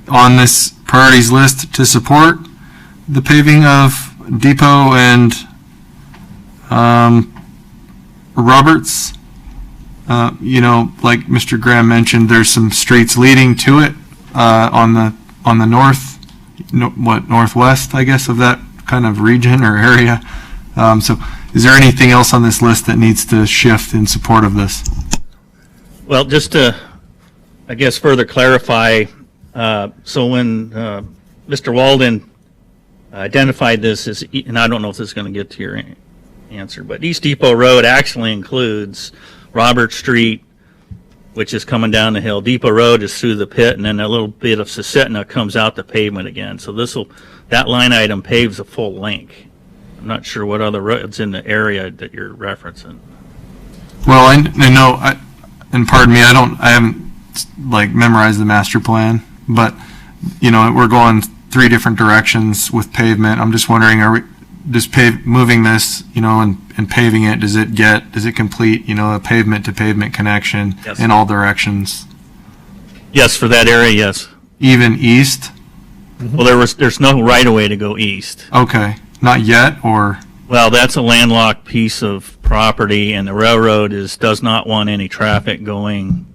on this priorities list to support the paving of Depot and Roberts? You know, like Mr. Graham mentioned, there's some streets leading to it on the northwest, I guess, of that kind of region or area. So is there anything else on this list that needs to shift in support of this? Well, just to, I guess, further clarify, so when Mr. Walden identified this as, and I don't know if this is going to get to your answer, but East Depot Road actually includes Robert Street, which is coming down the hill. Depot Road is through the pit, and then a little bit of Susitna comes out the pavement again. So that line item paves a full length. I'm not sure what other roads in the area that you're referencing. Well, I know, and pardon me, I haven't like memorized the master plan, but you know, we're going 3 different directions with pavement. I'm just wondering, are we just moving this, you know, and paving it? Does it complete, you know, a pavement to pavement connection in all directions? Yes, for that area, yes. Even east? Well, there's no right of way to go east. Okay, not yet, or? Well, that's a landlocked piece of property, and the railroad does not want any traffic going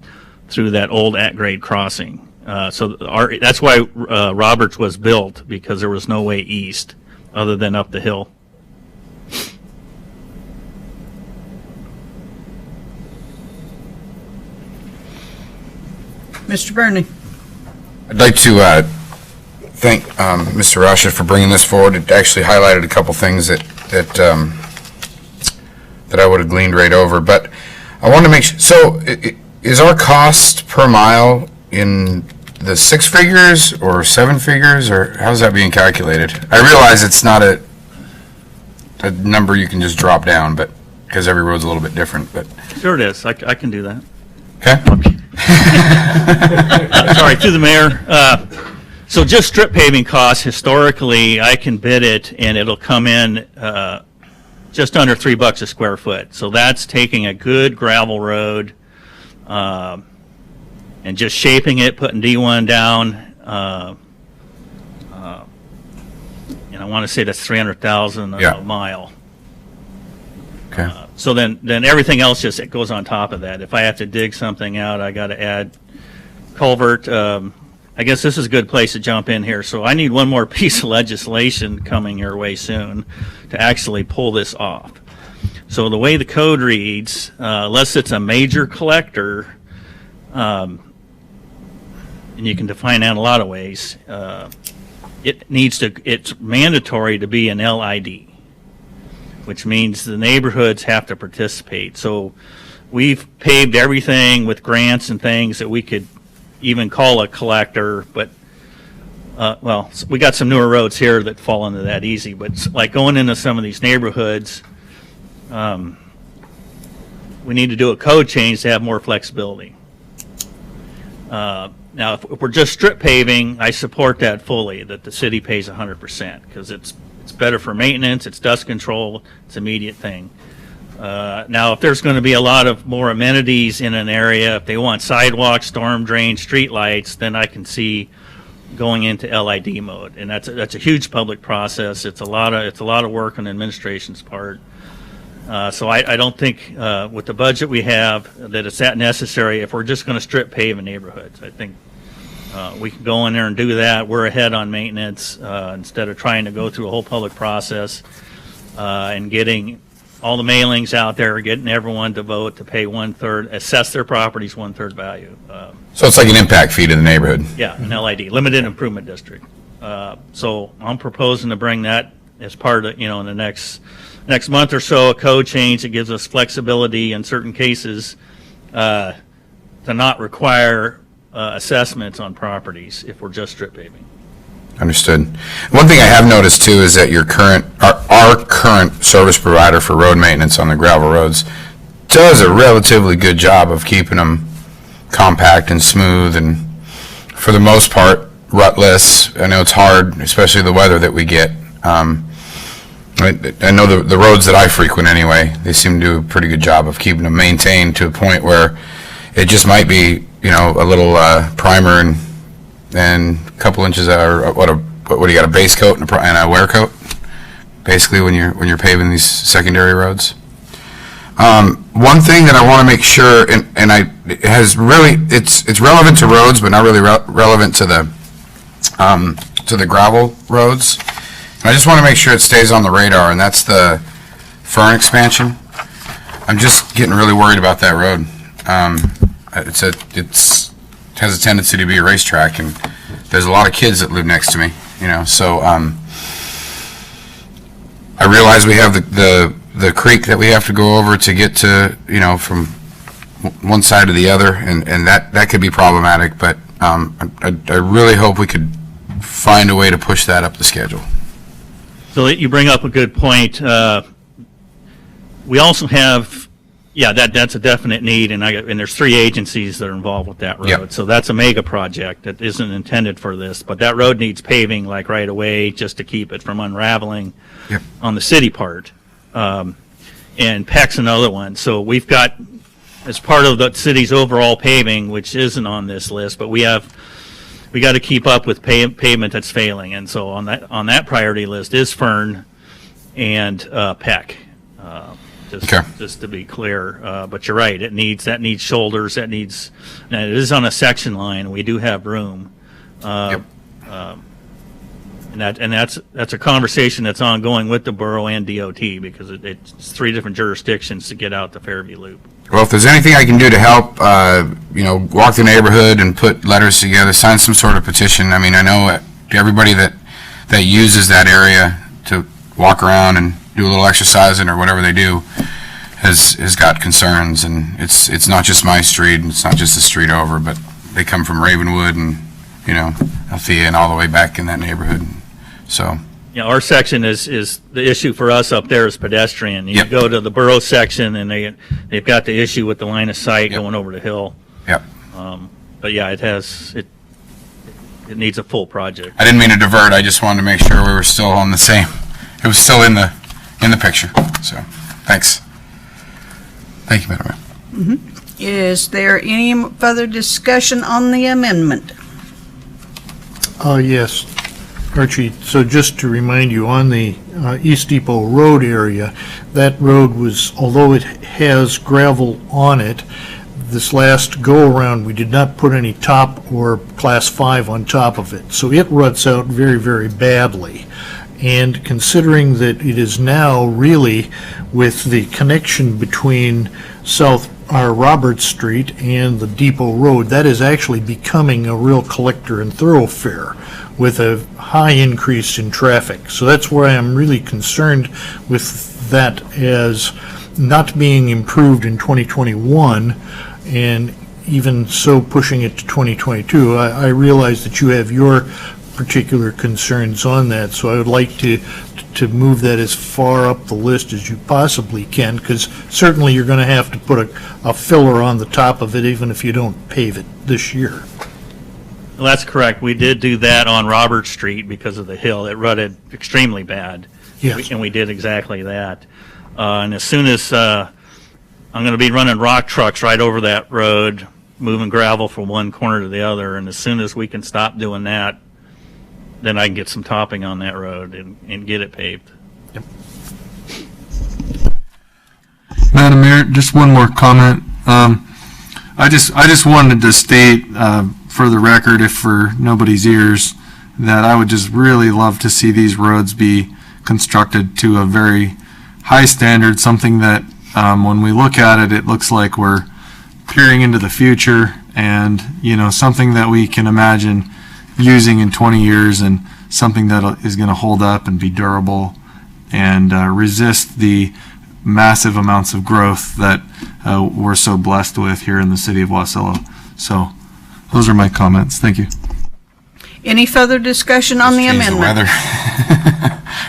through that old at-grade crossing. So that's why Roberts was built, because there was no way east other than up the hill. Mr. Burney. I'd like to thank Mr. Rausa for bringing this forward. It actually highlighted a couple things that I would have gleaned right over. But I want to make sure, so is our cost per mile in the 6 figures or 7 figures, or how's that being calculated? I realize it's not a number you can just drop down, but because every road's a little bit different. But sure it is. I can do that. Okay. Sorry, to the mayor. So just strip paving costs, historically, I can bid it, and it'll come in just under $3 a square foot. So that's taking a good gravel road and just shaping it, putting D1 down, and I want to say that's $300,000 a mile. Okay. So then everything else just it goes on top of that. If I have to dig something out, I got to add culvert. I guess this is a good place to jump in here. So I need one more piece of legislation coming your way soon to actually pull this off. So the way the code reads, unless it's a major collector, and you can define that in a lot of ways, it's mandatory to be an LID, which means the neighborhoods have to participate. So we've paved everything with grants and things that we could even call a collector, but well, we got some newer roads here that fall into that easy, but like going into some of these neighborhoods, we need to do a code change to have more flexibility. Now, if we're just strip paving, I support that fully, that the city pays 100%, because it's better for maintenance, it's dust control, it's an immediate thing. Now, if there's going to be a lot of more amenities in an area, if they want sidewalks, storm drains, street lights, then I can see going into LID mode, and that's a huge public process. It's a lot of work on the administration's part. So I don't think with the budget we have that it's that necessary if we're just going to strip pave in neighborhoods. I think we can go in there and do that. We're ahead on maintenance instead of trying to go through a whole public process and getting all the mailings out there, getting everyone to vote to pay 1/3, assess their properties 1/3 value. So it's like an impact fee to the neighborhood. Yeah, an LID, Limited Improvement District. So I'm proposing to bring that as part of, in the next month or so, a code change that gives us flexibility in certain cases to not require assessments on properties if we're just strip paving. Understood. One thing I have noticed too is that our current service provider for road maintenance on the gravel roads does a relatively good job of keeping them compact and smooth, and for the most part rutless. I know it's hard, especially the weather that we get. I know the roads that I frequent anyway, they seem to do a pretty good job of keeping them maintained to a point where it just might be, a little primer and a couple inches of, what do you got, a base coat and a wear coat, basically when you're paving these secondary roads. One thing that I want to make sure, it has really, it's relevant to roads, but not really relevant to the gravel roads. And I just want to make sure it stays on the radar, and that's the Fern expansion. I'm just getting really worried about that road. It has a tendency to be a racetrack, and there's a lot of kids that live next to me, so I realize we have the creek that we have to go over to get to, from one side to the other, and that could be problematic, but I really hope we could find a way to push that up the schedule. So you bring up a good point. We also have, that's a definite need, and there's 3 agencies that are involved with that road. Yep. So that's a mega project that isn't intended for this, but that road needs paving like right away just to keep it from unraveling on the city part. And Peck's another one. So we've got, as part of the city's overall paving, which isn't on this list, but we got to keep up with pavement that's failing. And so on that priority list is Fern and Peck. Just to be clear, but you're right. That needs shoulders. And it is on a section line. We do have room, and that's a conversation that's ongoing with the borough and DOT, because it's 3 different jurisdictions to get out the Fairview Loop. Well, if there's anything I can do to help, walk the neighborhood and put letters together, sign some sort of petition. I mean, I know everybody that uses that area to walk around and do a little exercising or whatever they do has got concerns, and it's not just my street, and it's not just the street over, but they come from Ravenwood and Althea and all the way back in that neighborhood. So our section is the issue for us up there is pedestrian. You go to the borough section, and they've got the issue with the line of sight going over the hill. But it needs a full project. I didn't mean to divert. I just wanted to make sure we were still on the same. It was still in the picture. So thanks. Thank you, Madam Mayor. Is there any further discussion on the amendment? Yes, Archie, so just to remind you, on the East Depot Road area, that road was, although it has gravel on it, this last go-around, we did not put any top or Class 5 on top of it. So it ruts out very, very badly. And considering that it is now really with the connection between Roberts Street and the Depot Road, that is actually becoming a real collector and thoroughfare with a high increase in traffic. So that's where I am really concerned with that as not being improved in 2021, and even so pushing it to 2022. I realize that you have your particular concerns on that, so I would like to move that as far up the list as you possibly can, because certainly you're going to have to put a filler on the top of it even if you don't pave it this year. Well, that's correct. We did do that on Robert Street because of the hill. It rutted extremely bad. Yes. And we did exactly that. And as soon as I'm going to be running rock trucks right over that road, moving gravel from one corner to the other, and as soon as we can stop doing that, then I can get some topping on that road and get it paved. Yep. Madam Mayor, just one more comment. I just wanted to state for the record, if for nobody's ears, that I would just really love to see these roads be constructed to a very high standard, something that when we look at it, it looks like we're peering into the future, and something that we can imagine using in 20 years, and something that is going to hold up and be durable and resist the massive amounts of growth that we're so blessed with here in the city of Wasilla. So those are my comments. Thank you. Any further discussion on the Change amendment? weather.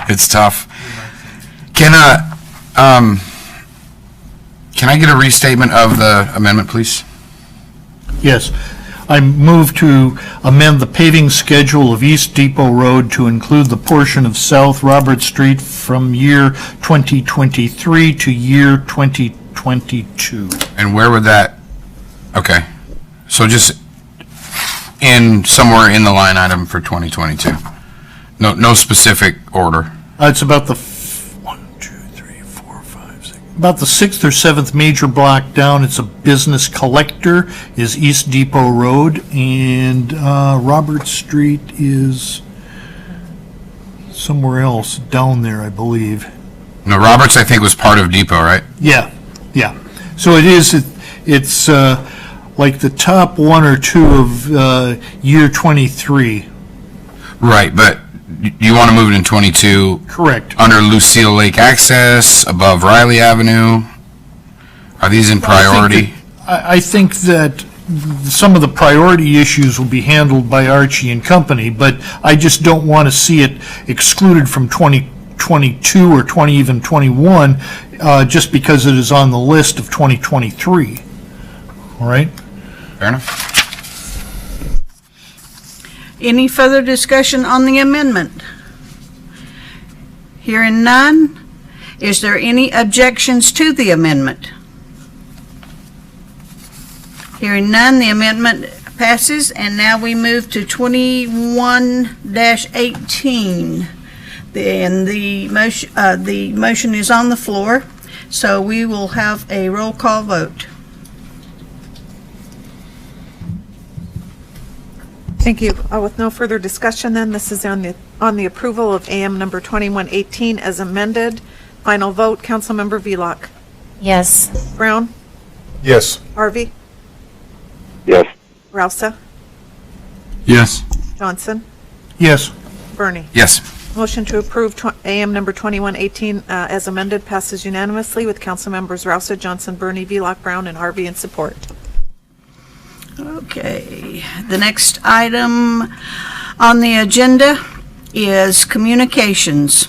It's tough. Can I get a restatement of the amendment, please? Yes. I move to amend the paving schedule of East Depot Road to include the portion of South Robert Street from year 2023 to year 2022. And where would that, okay, so just somewhere in the line item for 2022? No specific order? It's about the about the 6th or 7th major block down. It's a business collector is East Depot Road, and Robert Street is somewhere else down there, I believe. No, Roberts, I think, was part of Depot, right? Yeah. So it's like the top 1 or 2 of year 23. Right, but you want to move it in 22? Correct. Under Lucille Lake access, above Riley Avenue? Are these in priority? I think that some of the priority issues will be handled by Archie and company, but I just don't want to see it excluded from 2022 or even 21 just because it is on the list of 2023. All right? Fair enough. Any further discussion on the amendment? Hearing none, is there any objections to the amendment? Hearing none, the amendment passes, and now we move to 21-18. And the motion is on the floor, so we will have a roll call vote. Thank you. With no further discussion, then, this is on the approval of AM number 2118 as amended. Final vote, Councilmember Vlock. Yes. Brown? Yes. Harvey? Yes. Rausa? Yes. Johnson? Yes. Bernie? Yes. Motion to approve AM number 2118 as amended passes unanimously with Councilmembers Rausa, Johnson, Bernie, Vlock, Brown, and Harvey in support. Okay, the next item on the agenda is communications.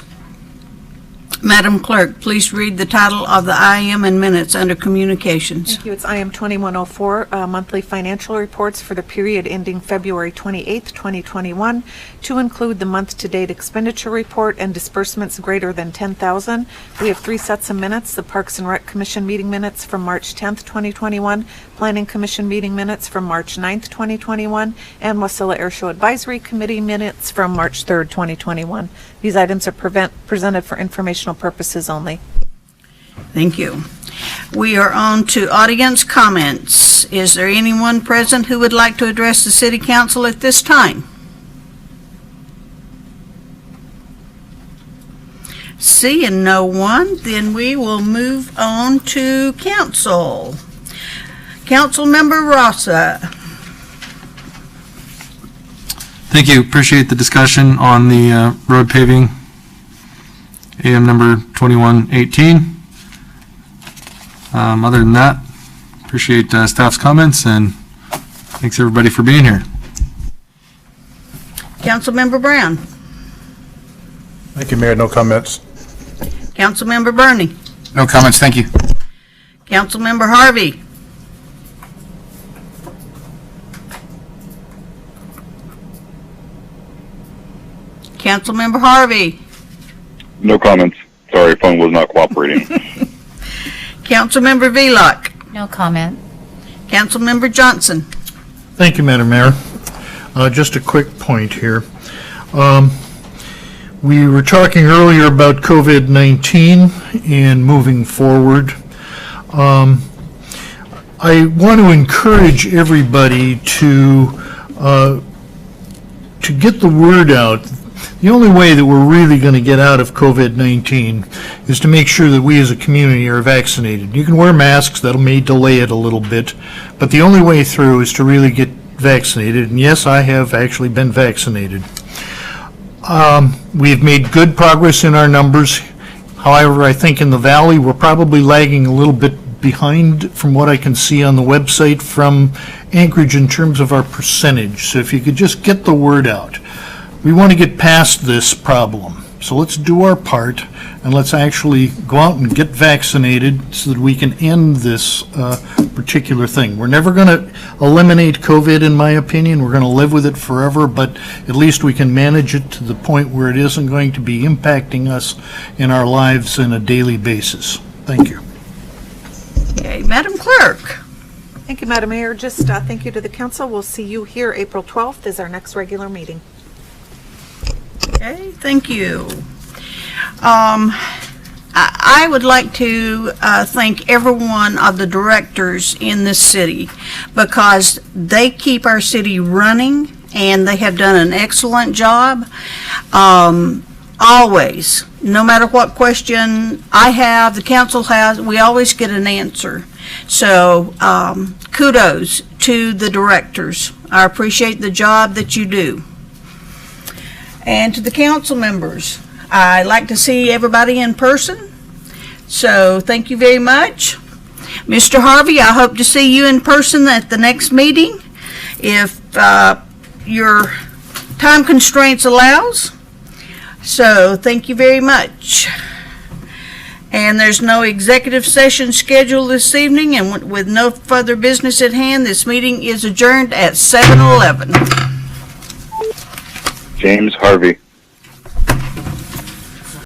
Madam Clerk, please read the title of the IM and minutes under communications. Thank you. It's IM 2104, monthly financial reports for the period ending February 28th, 2021, to include the month-to-date expenditure report and disbursements greater than $10,000. We have 3 sets of minutes: the Parks and Rec Commission meeting minutes from March 10th, 2021, Planning Commission meeting minutes from March 9th, 2021, and Wasilla Airshow Advisory Committee minutes from March 3rd, 2021. These items are presented for informational purposes only. Thank you. We are on to audience comments. Is there anyone present who would like to address the City Council at this time? Seeing no one, then we will move on to council. Councilmember Rausa. Thank you. Appreciate the discussion on the road paving, AM number 2118. Other than that, appreciate staff's comments, and thanks everybody for being here. Councilmember Brown. Thank you, Mayor. No comments. Councilmember Bernie. No comments, thank you. Councilmember Harvey. Councilmember Harvey. No comments. Sorry, phone was not cooperating. Councilmember Vlock. No comment. Councilmember Johnson. Thank you, Madam Mayor. Just a quick point here. We were talking earlier about COVID-19 and moving forward. I want to encourage everybody to get the word out. The only way that we're really going to get out of COVID-19 is to make sure that we as a community are vaccinated. You can wear masks, that may delay it a little bit, but the only way through is to really get vaccinated. And yes, I have actually been vaccinated. We've made good progress in our numbers. However, I think in the valley, we're probably lagging a little bit behind from what I can see on the website from Anchorage in terms of our percentage. So if you could just get the word out. We want to get past this problem. So let's do our part, and let's actually go out and get vaccinated so that we can end this particular thing. We're never going to eliminate COVID, in my opinion. We're going to live with it forever, but at least we can manage it to the point where it isn't going to be impacting us in our lives on a daily basis. Thank you. Okay, Madam Clerk. Thank you, Madam Mayor. Just thank you to the council. We'll see you here April 12th is our next regular meeting. Okay, thank you. I would like to thank every one of the directors in this city because they keep our city running and they have done an excellent job. Always, no matter what question I have, the council has, we always get an answer. So kudos to the directors. I appreciate the job that you do. And to the council members, I like to see everybody in person, so thank you very much. Mr. Harvey, I hope to see you in person at the next meeting, if your time constraints allows. So thank you very much. And there's no executive session scheduled this evening, and with no further business at hand, this meeting is adjourned at 7:11. James Harvey.